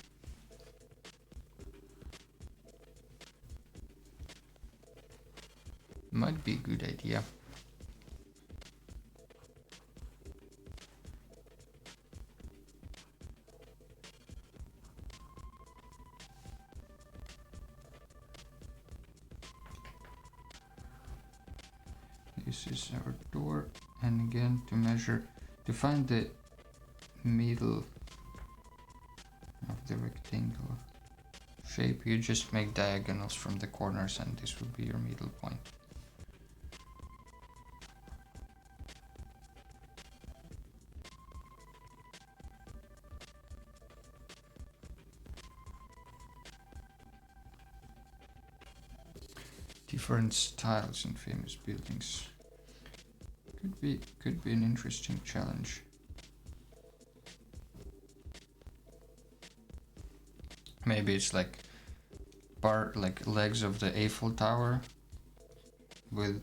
Might be a good idea. This is our door, and again to find the middle of the rectangle shape, you just make diagonals from the corners, and this will be your middle point. Different styles in famous buildings. Could be an interesting challenge. Maybe it's like legs of the Eiffel Tower with,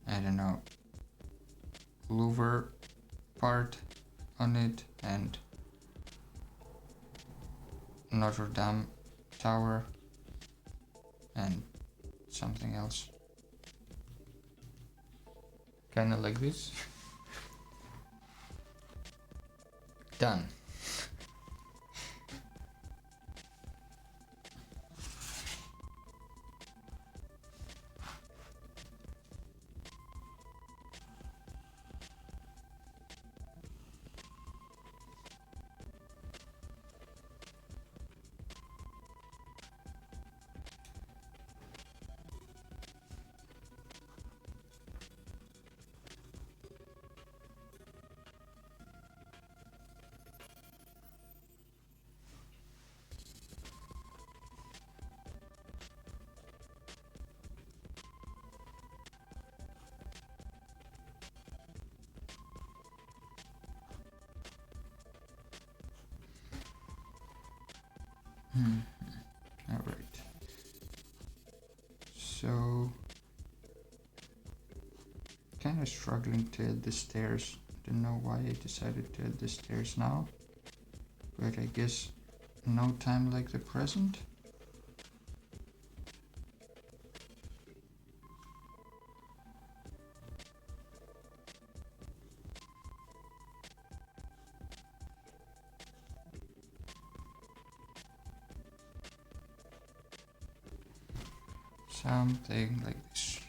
I don't know, louver part on it, and Notre Dame Tower and something else. Kinda like this. Done. Alright. So, kind of struggling to add the stairs. Don't know why I decided to add the stairs now. But I guess no time like the present. Something like this.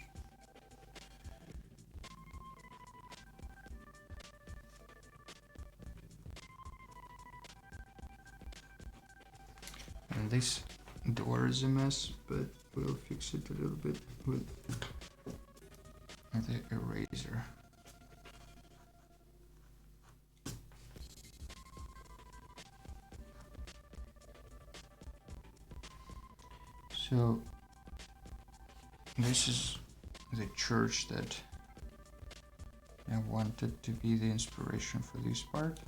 And this door is a mess, but we'll fix it a little bit with the eraser. So this is the church that I wanted to be the inspiration for this part.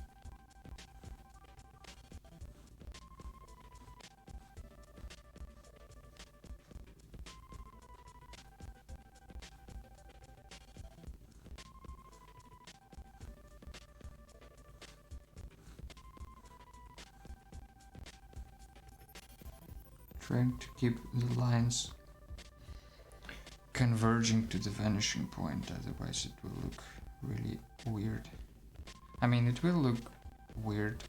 Trying to keep the lines converging to the vanishing point, otherwise it will look really weird. I mean, it will look weird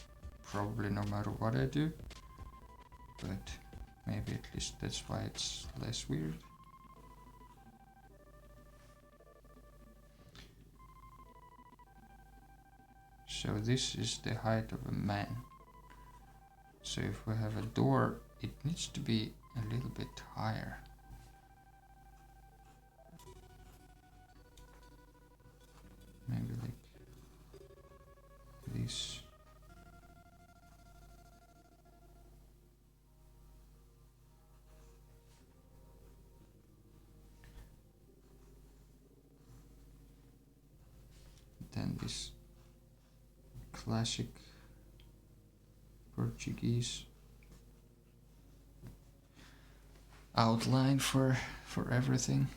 probably no matter what I do, but maybe at least that's why it's less weird. So this is the height of a man. So if we have a door, it needs to be a little bit higher. Maybe like this. Then this classic Portuguese outline for everything.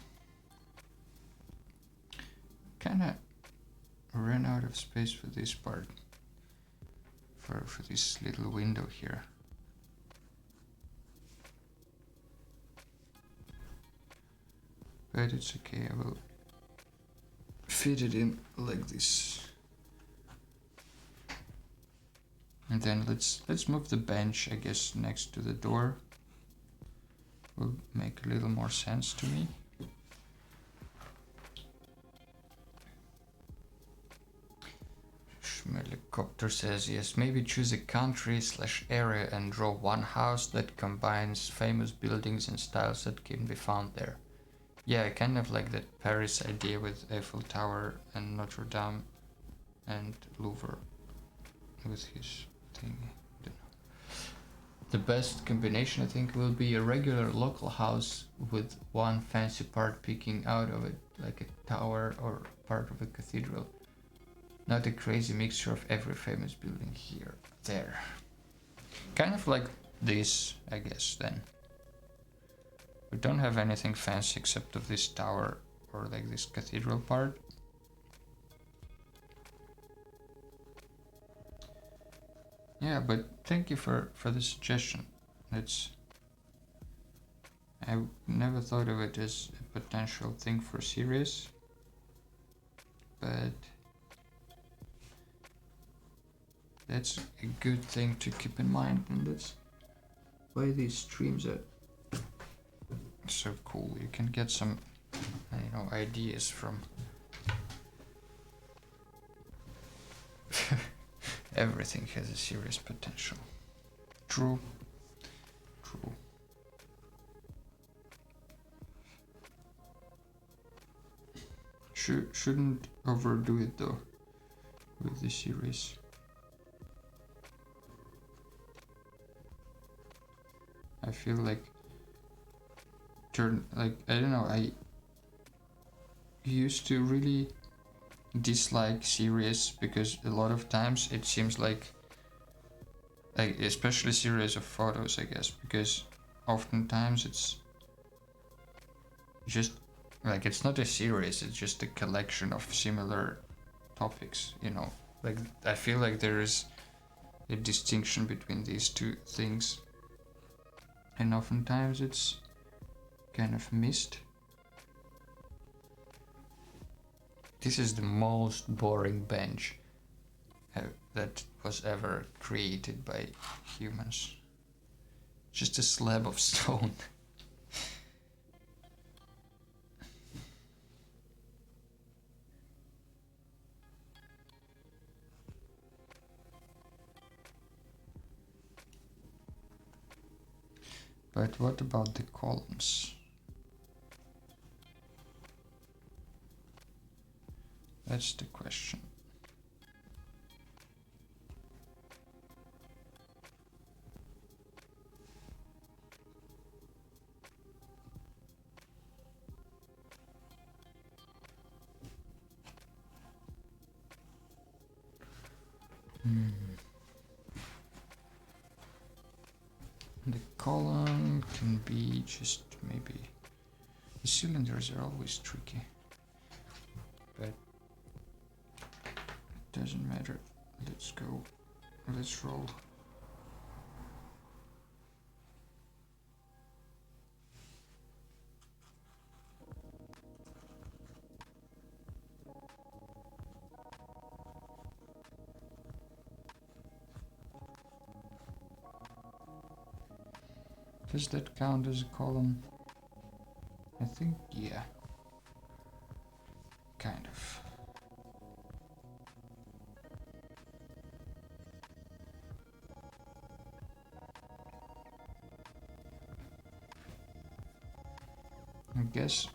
Kinda ran out of space for this part, for this little window here. But it's okay, I will fit it in like this. And then let's move the bench, I guess, next to the door. Will make a little more sense to me. Helicopter says yes, maybe choose a country/area and draw one house that combines famous buildings and styles that can be found there. Yeah, I kind of like that Paris idea with Eiffel Tower and Notre Dame and Louvre with his thing. The best combination, I think, will be a regular local house with one fancy part peeking out of it, like a tower or part of a cathedral. Not a crazy mixture of every famous building here, there. Kind of like this, I guess, then. We don't have anything fancy except of this tower or like this cathedral part. Yeah, but thank you for the suggestion. It's I never thought of it as a potential thing for series, but that's a good thing to keep in mind, and that's why these streams are so cool. You can get some, ideas from everything has a serious potential. True. True. Shouldn't overdo it though with the series. I feel like I don't know, I used to really dislike series because a lot of times it seems like especially series of photos, I guess, because oftentimes it's just like it's not a series, it's just a collection of similar topics, like I feel like there is a distinction between these two things, and oftentimes it's kind of missed. This is the most boring bench that was ever created by humans. Just a slab of stone. But what about the columns? That's the question. The column can be just maybe... The cylinders are always tricky, but it doesn't matter. Let's go. Let's roll. Does that count as a column? I think, yeah. Kind of. I guess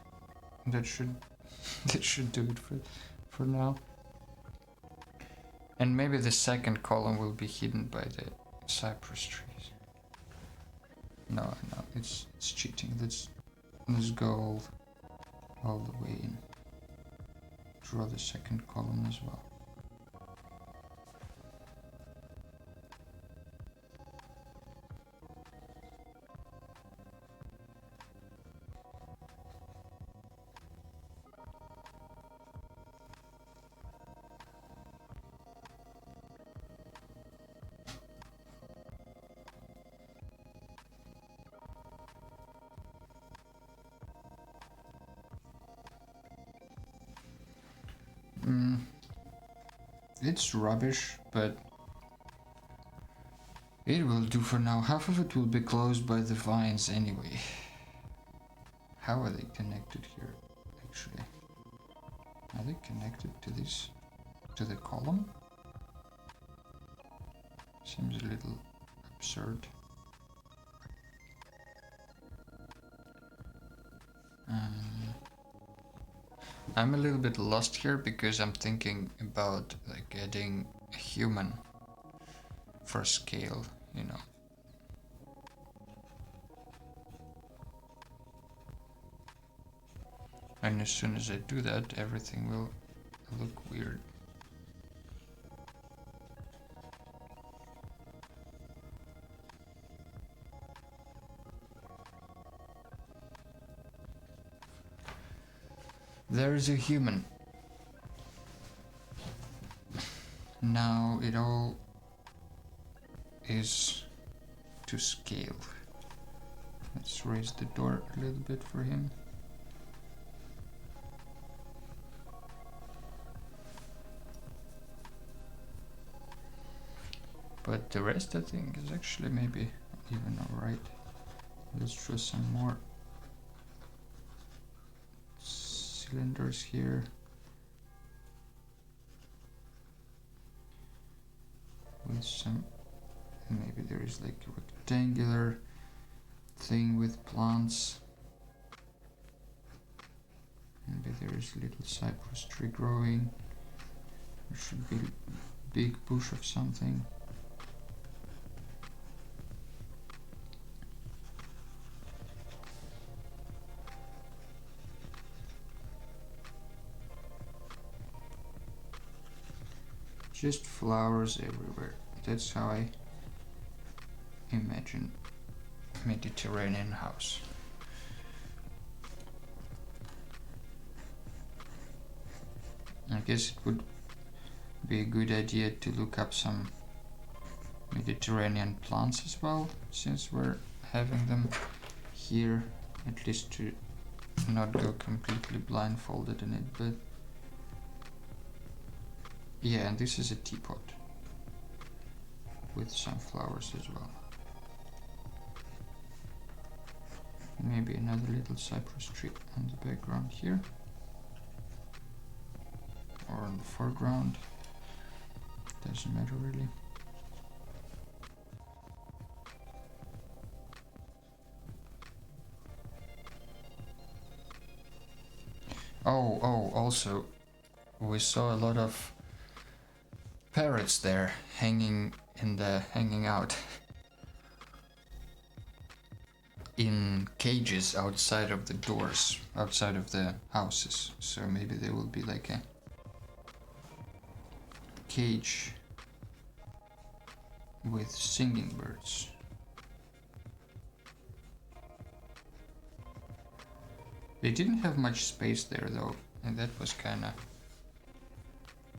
that should do it for now. And maybe the second column will be hidden by the cypress trees. No, it's cheating. Let's go all the way in. Draw the second column as well. It's rubbish, but it will do for now. Half of it will be closed by the vines anyway. How are they connected here, actually? Are they connected to the column? Seems a little absurd. I'm a little bit lost here because I'm thinking about like adding a human for scale, And as soon as I do that, everything will look weird. There is a human. Now it all is to scale. Let's raise the door a little bit for him. But the rest I think is actually maybe even alright. Let's draw some more cylinders here. With some, maybe there is like a rectangular thing with plants. Maybe there is a little cypress tree growing. There should be a big bush of something. Just flowers everywhere. That's how I imagine Mediterranean house. I guess it would be a good idea to look up some Mediterranean plants as well, since we're having them here, at least to not go completely blindfolded in it. But yeah, and this is a teapot with some flowers as well. Maybe another little cypress tree on the background here, or on the foreground, doesn't matter really. Oh, also, we saw a lot of parrots there hanging out in cages outside of the doors, outside of the houses. So maybe there will be like a cage with singing birds. They didn't have much space there though, and that was kinda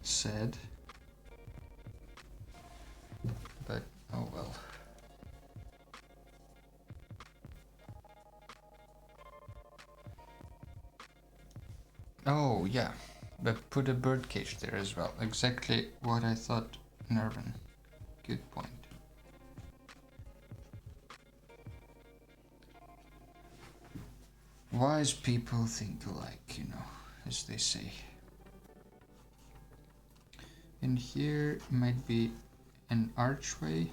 sad. But oh well. Oh yeah, but put a bird cage there as well. Exactly what I thought, Nervin. Good point. Wise people think alike, you know, as they say. And here might be an archway.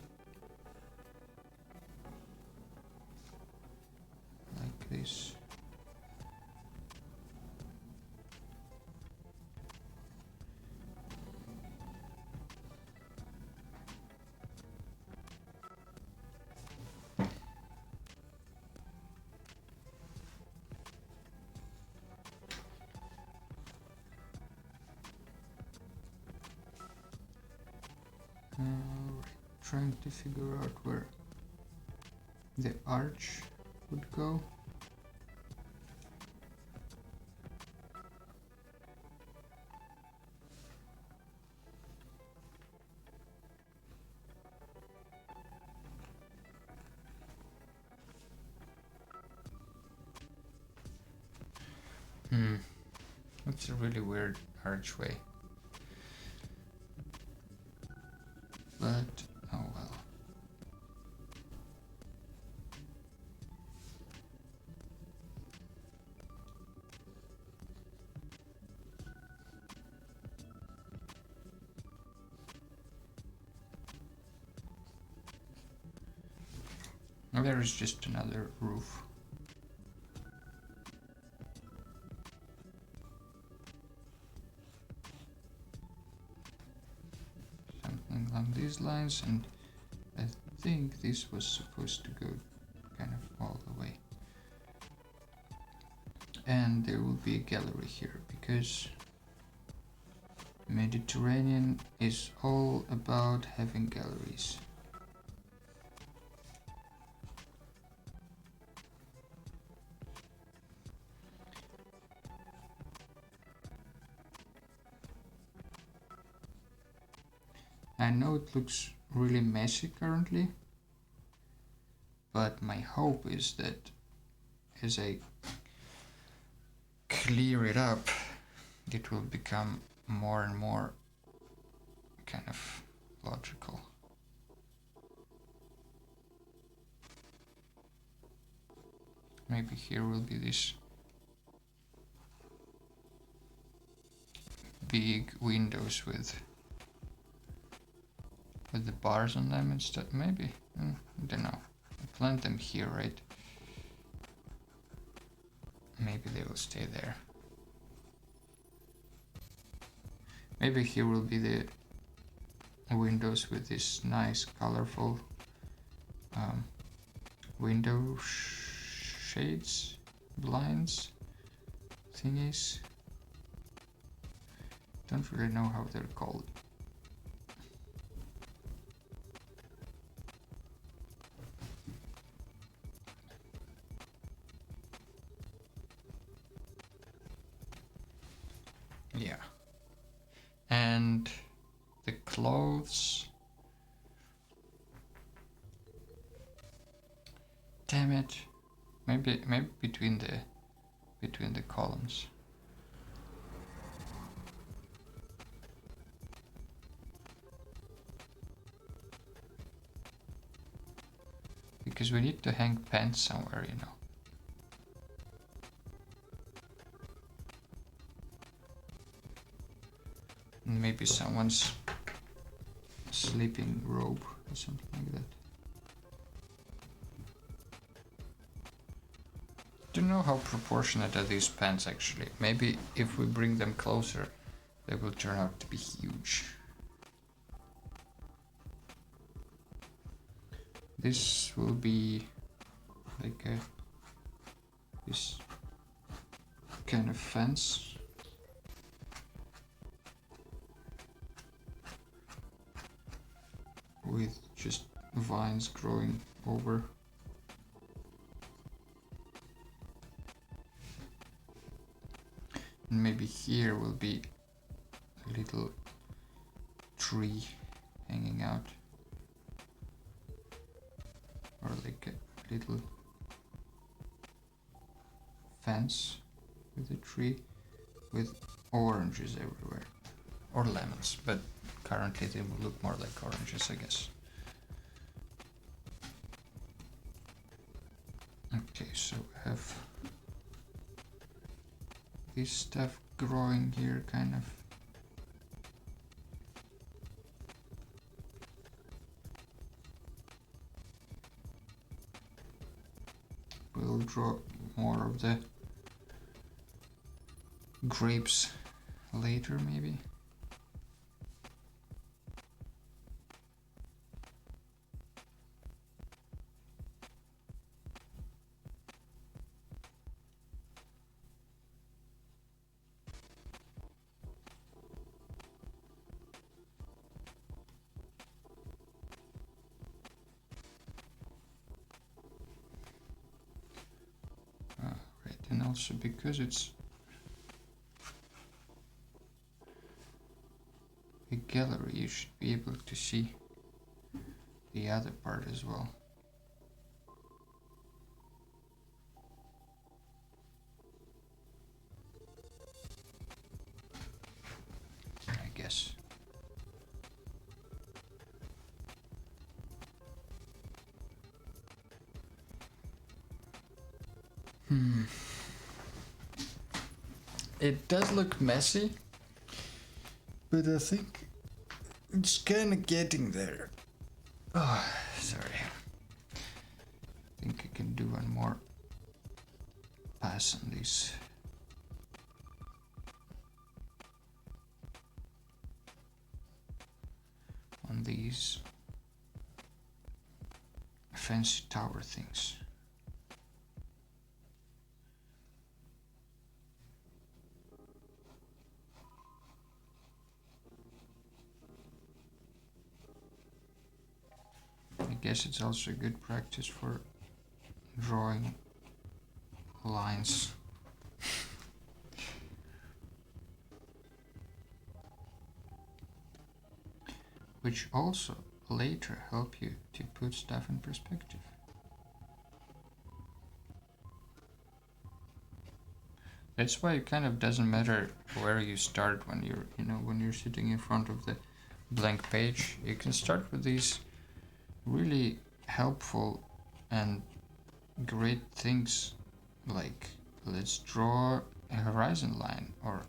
Like this. Trying to figure out where the arch would go. That's a really weird archway. But oh well. There is just another roof. Something along these lines, and I think this was supposed to go kind of all the way. And there will be a gallery here, because Mediterranean is all about having galleries. I know it looks really messy currently, but my hope is that as I clear it up, it will become more and more kind of logical. Maybe here will be this big windows with the bars on them instead. Maybe, I don't know. I plant them here, right? Maybe they will stay there. Maybe here will be the windows with this nice colorful window shades, blinds, thingies. Don't really know how they're called. Yeah. And the clothes. Damn it. Maybe between the columns. Because we need to hang pants somewhere, you know. And maybe someone's sleeping robe or something like that. Don't know how proportionate are these pants actually. Maybe if we bring them closer, they will turn out to be huge. This will be like this kind of fence. With just vines growing over. And maybe here will be a little tree hanging out. Or like a little fence with a tree with oranges everywhere. Or lemons, but currently they will look more like oranges, I guess. Okay, so I have this stuff growing here, kind of. We'll draw more of the grapes later, maybe. Right, and also because it's a gallery, you should be able to see the other part as well. I guess. It does look messy, but I think it's kind of getting there. Oh, sorry. I think I can do one more pass on these. On these fancy tower things. I guess it's also a good practice for drawing lines. Which also later help you to put stuff in perspective. That's why it kind of doesn't matter where you start when you're, when you're sitting in front of the blank page. You can start with these really helpful and great things like, let's draw a horizon line, or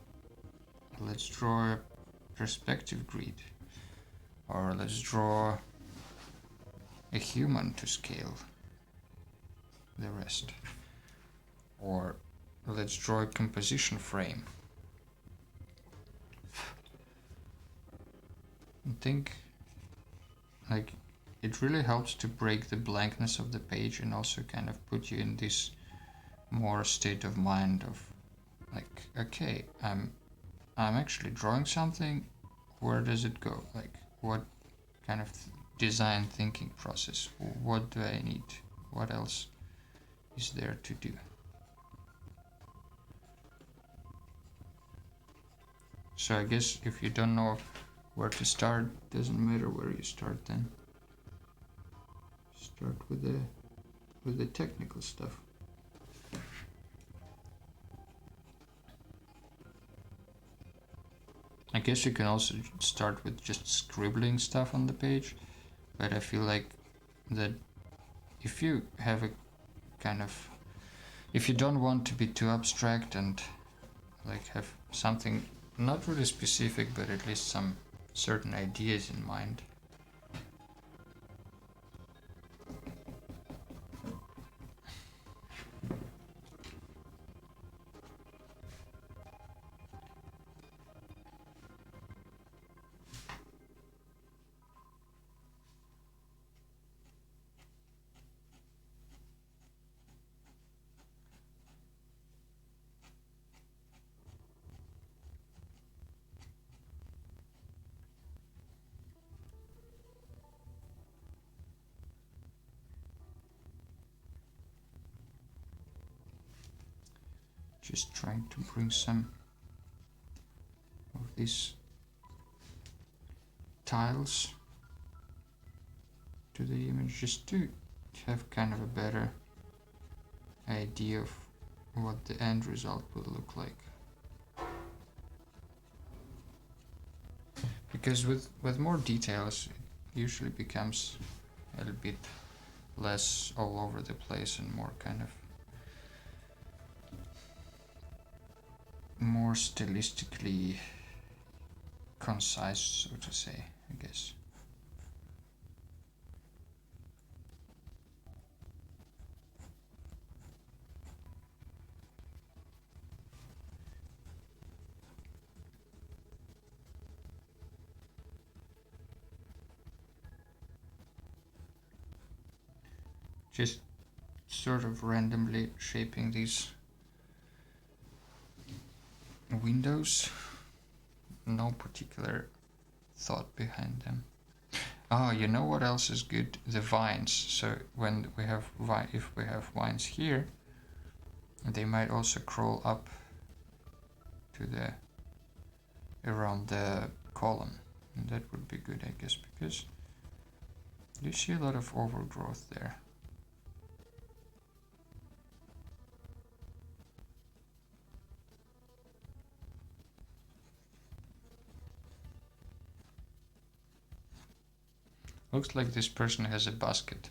let's draw a perspective grid, or let's draw a human to scale the rest, or let's draw a composition frame. I think like it really helps to break the blankness of the page and also kind of put you in this more state of mind of like, okay, I'm actually drawing something. Where does it go? Like, what kind of design thinking process? What do I need? What else is there to do? So I guess if you don't know where to start, doesn't matter where you start then. Start with the technical stuff. I guess you can also start with just scribbling stuff on the page, but I feel like that if you have a kind of, if you don't want to be too abstract and like have something not really specific, but at least some certain ideas in mind, just trying to bring some of these tiles to the image just to have kind of a better idea of what the end result will look like. Because with more details it usually becomes a little bit less all over the place and more kind of more stylistically concise, so to say, I guess. Just sort of randomly shaping these windows, no particular thought behind them. Oh, you know what else is good? The vines. So when we have if we have vines here, they might also crawl up to the around the column, and that would be good, I guess, because you see a lot of overgrowth there. Looks like this person has a basket,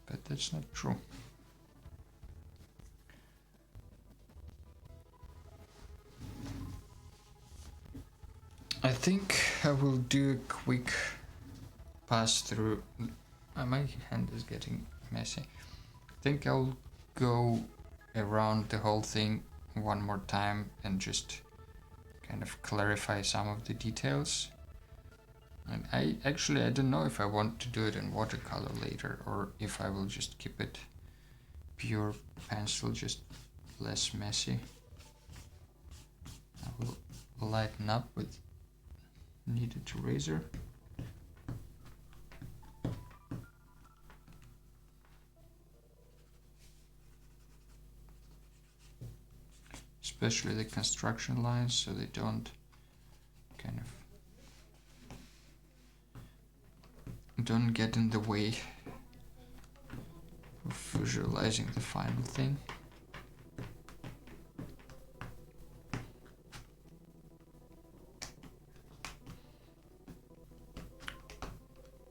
but that's not true. I think I will do a quick pass through. My hand is getting messy. I think I'll go around the whole thing one more time and just kind of clarify some of the details. And I don't know if I want to do it in watercolor later or if I will just keep it pure pencil, just less messy. I will lighten up with kneaded eraser. Especially the construction lines, so they don't kind of don't get in the way of visualizing the final thing.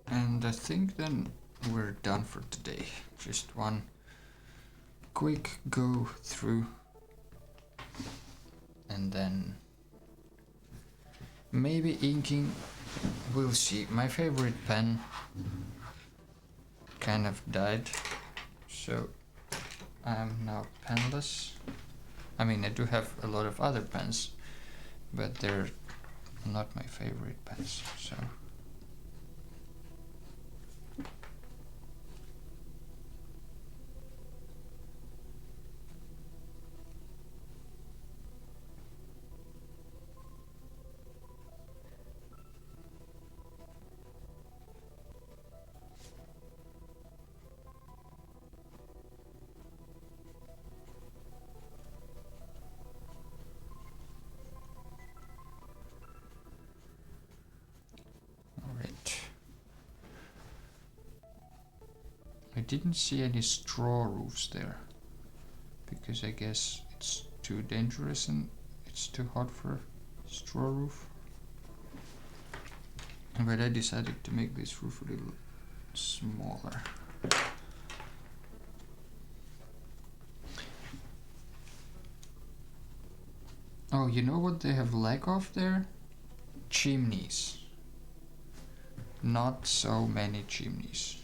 And I think then we're done for today. Just one quick go through, and then maybe inking. We'll see. My favorite pen kind of died, so I'm now penless. I mean, I do have a lot of other pens, but they're not my favorite pens, so. I didn't see any straw roofs there, because I guess it's too dangerous and it's too hot for straw roof. But I decided to make this roof a little smaller. Oh, you know what they have lack of there? Chimneys. Not so many chimneys.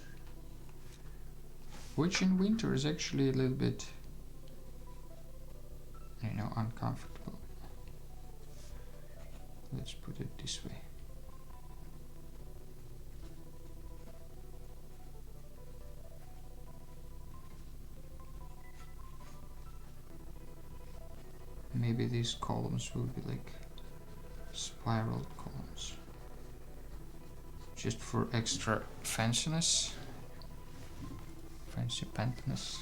Which in winter is actually a little bit, you know, uncomfortable. Let's put it this way. Maybe these columns will be like spiral columns, just for extra fanciness, fancy pantness.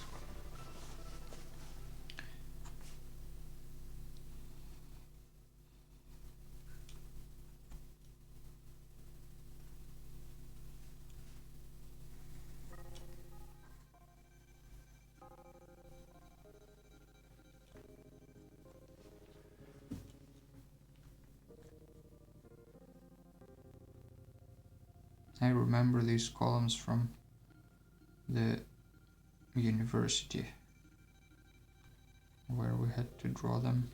I remember these columns from the university where we had to draw them.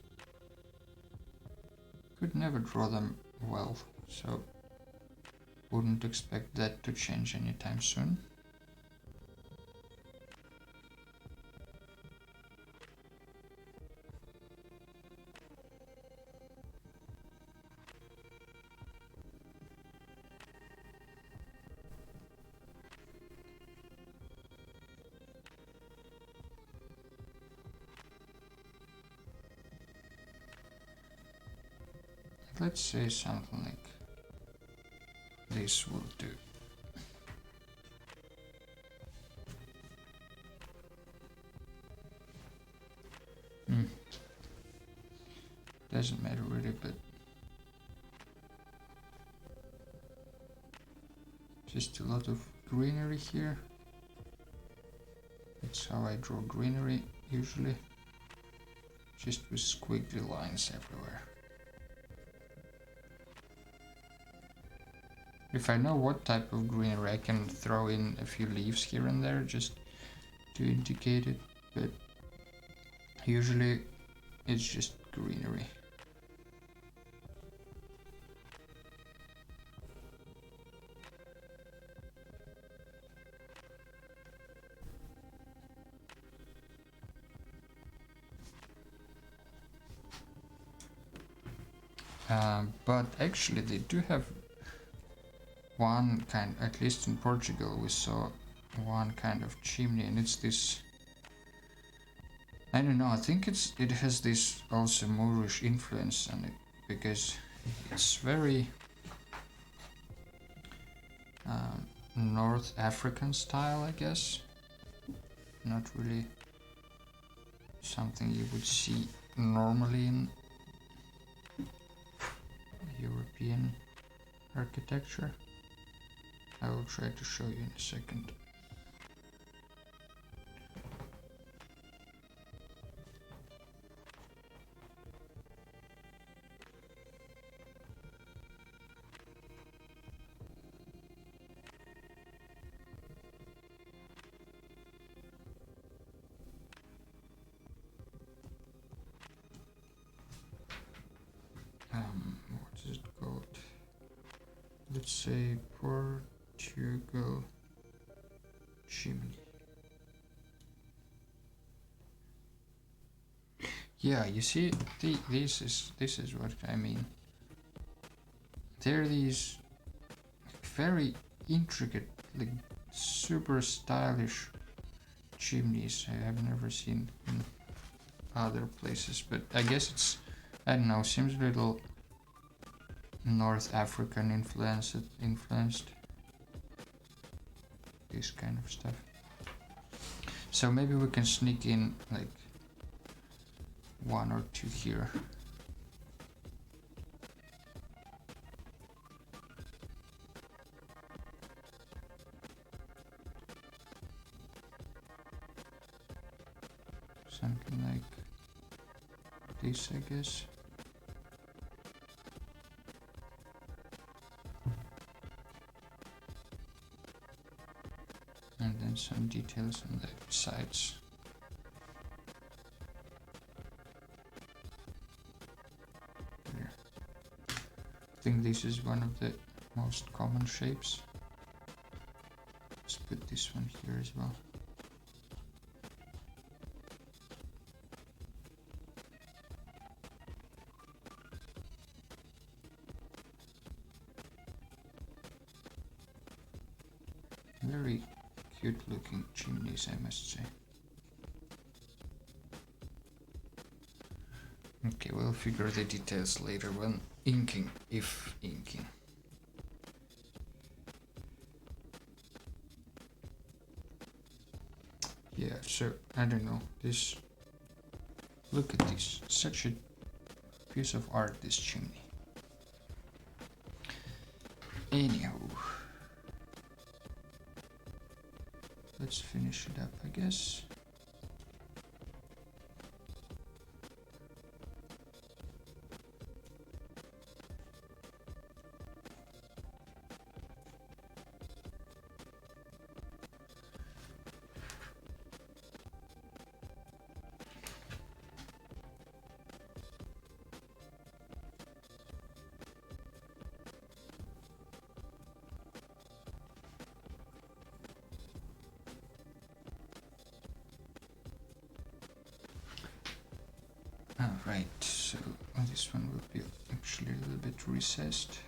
Could never draw them well, so wouldn't expect that to change anytime soon. Let's say something like this will do. Doesn't matter really, but just a lot of greenery here. That's how I draw greenery usually, just with squiggly lines everywhere. If I know what type of greenery, I can throw in a few leaves here and there just to indicate it, but usually it's just greenery. But actually they do have one kind, at least in Portugal we saw one kind of chimney, and it's this, I don't know, I think it has this also Moorish influence on it, because it's very North African style, I guess. Not really something you would see normally in European architecture. I will try to show you in a second. What is it called? Let's say Portugal chimney. Yeah, you see, this is what I mean. There are these very intricate, like super stylish chimneys I have never seen in other places, but I guess it's, I don't know, seems a little North African influenced this kind of stuff. So maybe we can sneak in like one or two here. Something like this, I guess. And then some details on the sides. Here. I think this is one of the most common shapes. Let's put this one here as well. Very cute looking chimneys, I must say. Okay, we'll figure the details later when inking, if inking. Yeah, so I don't know, this, look at this, such a piece of art, this chimney. Anyhow, let's finish it up, I guess. Alright, so this one will be actually a little bit recessed.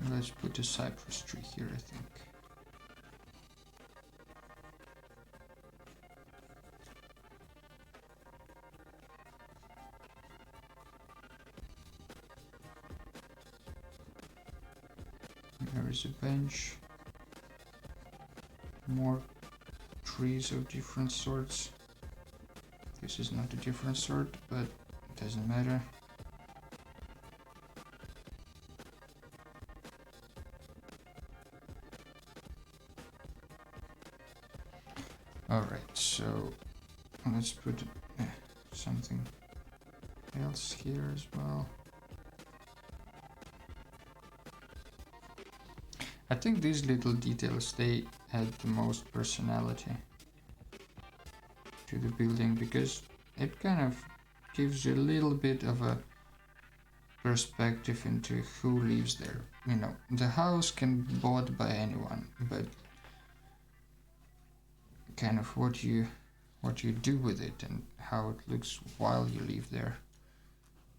Let's put a cypress tree here, I think. There is a bench. More trees of different sorts. This is not a different sort, but it doesn't matter. Alright, so let's put something else here as well. I think these little details, they add the most personality to the building, because it kind of gives you a little bit of a perspective into who lives there. You know, the house can be bought by anyone, but kind of what you do with it and how it looks while you live there,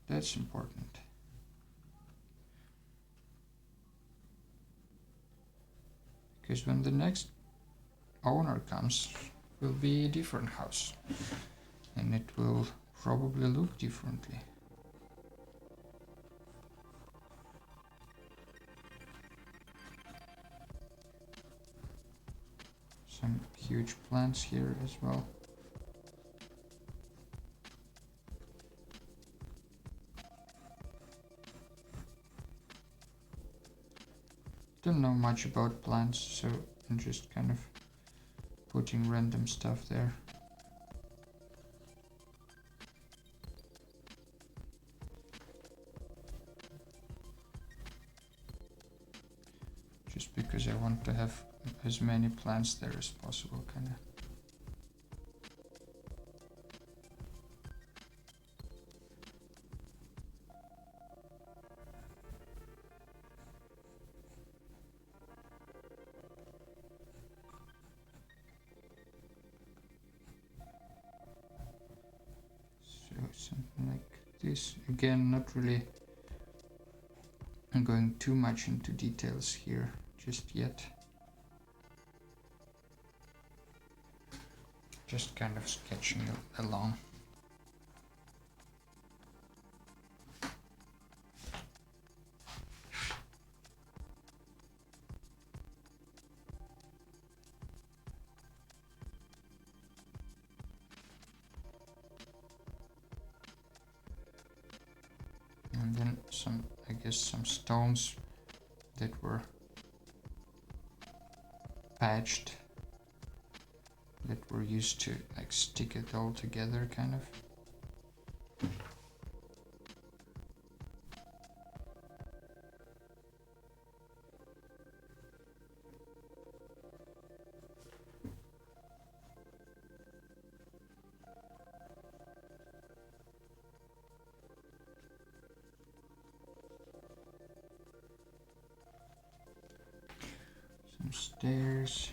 that's important. Because when the next owner comes, will be a different house, and it will probably look differently. Some huge plants here as well. Don't know much about plants, so I'm just kind of putting random stuff there. Just because I want to have as many plants there as possible, kind of. So something like this. Again, not really going too much into details here just yet. Just kind of sketching along. And then some, I guess, some stones that were patched, that were used to like stick it all together, kind of. Some stairs.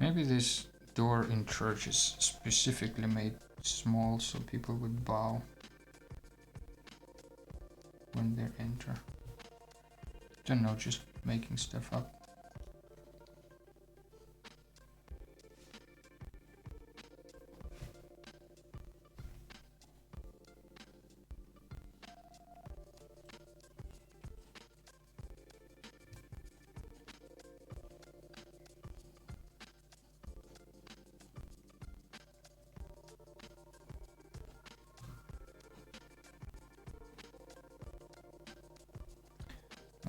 Maybe this door in church is specifically made small so people would bow when they enter. Don't know, just making stuff up.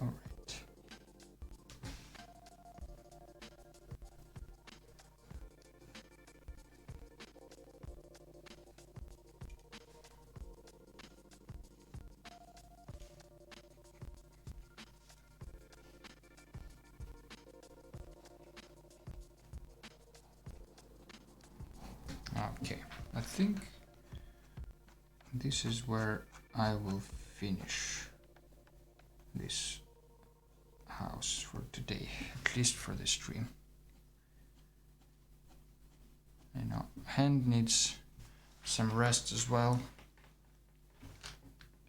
All right. Okay, I think this is where I will finish this house for today, at least for the stream. You know, hand needs some rest as well.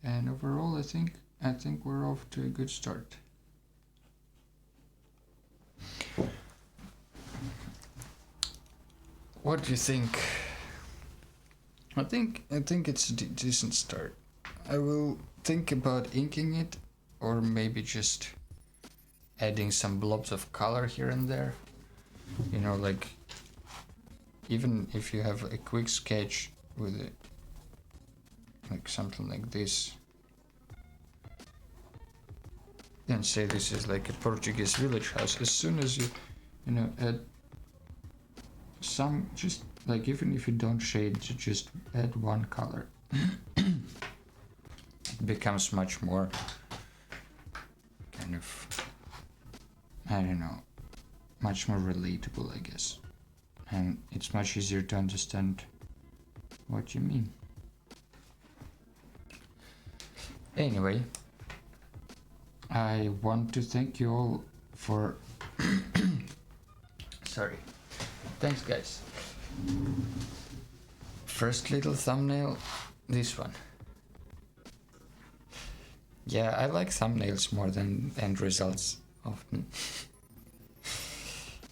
And overall, I think we're off to a good start. What do you think? I think it's a decent start. I will think about inking it, or maybe just adding some blobs of color here and there. You know, like even if you have a quick sketch with it, like something like this, and say this is like a Portuguese village house. As soon as you know, add some, just like even if you don't shade, just add one color. It becomes much more kind of, I don't know, much more relatable, I guess. And it's much easier to understand what you mean. Anyway, I want to thank you all for sorry. Thanks, guys. First little thumbnail, this one. Yeah, I like thumbnails more than end results often.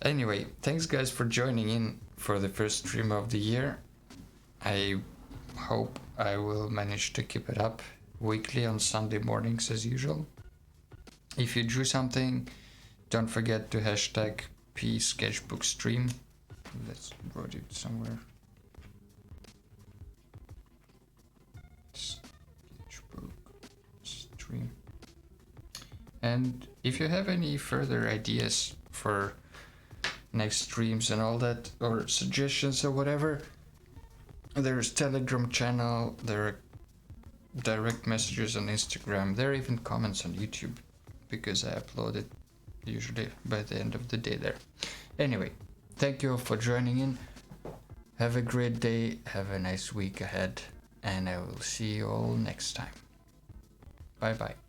Anyway, thanks guys for joining in for the first stream of the year. I hope I will manage to keep it up weekly on Sunday mornings as usual. If you drew something, don't forget to hashtag psketchbookstream. Let's write it somewhere. Sketchbook stream. And if you have any further ideas for next streams and all that, or suggestions or whatever, there's Telegram channel, there are direct messages on Instagram, there are even comments on YouTube, because I upload it usually by the end of the day there. Anyway, thank you all for joining in. Have a great day, have a nice week ahead, and I will see you all next time. Bye bye.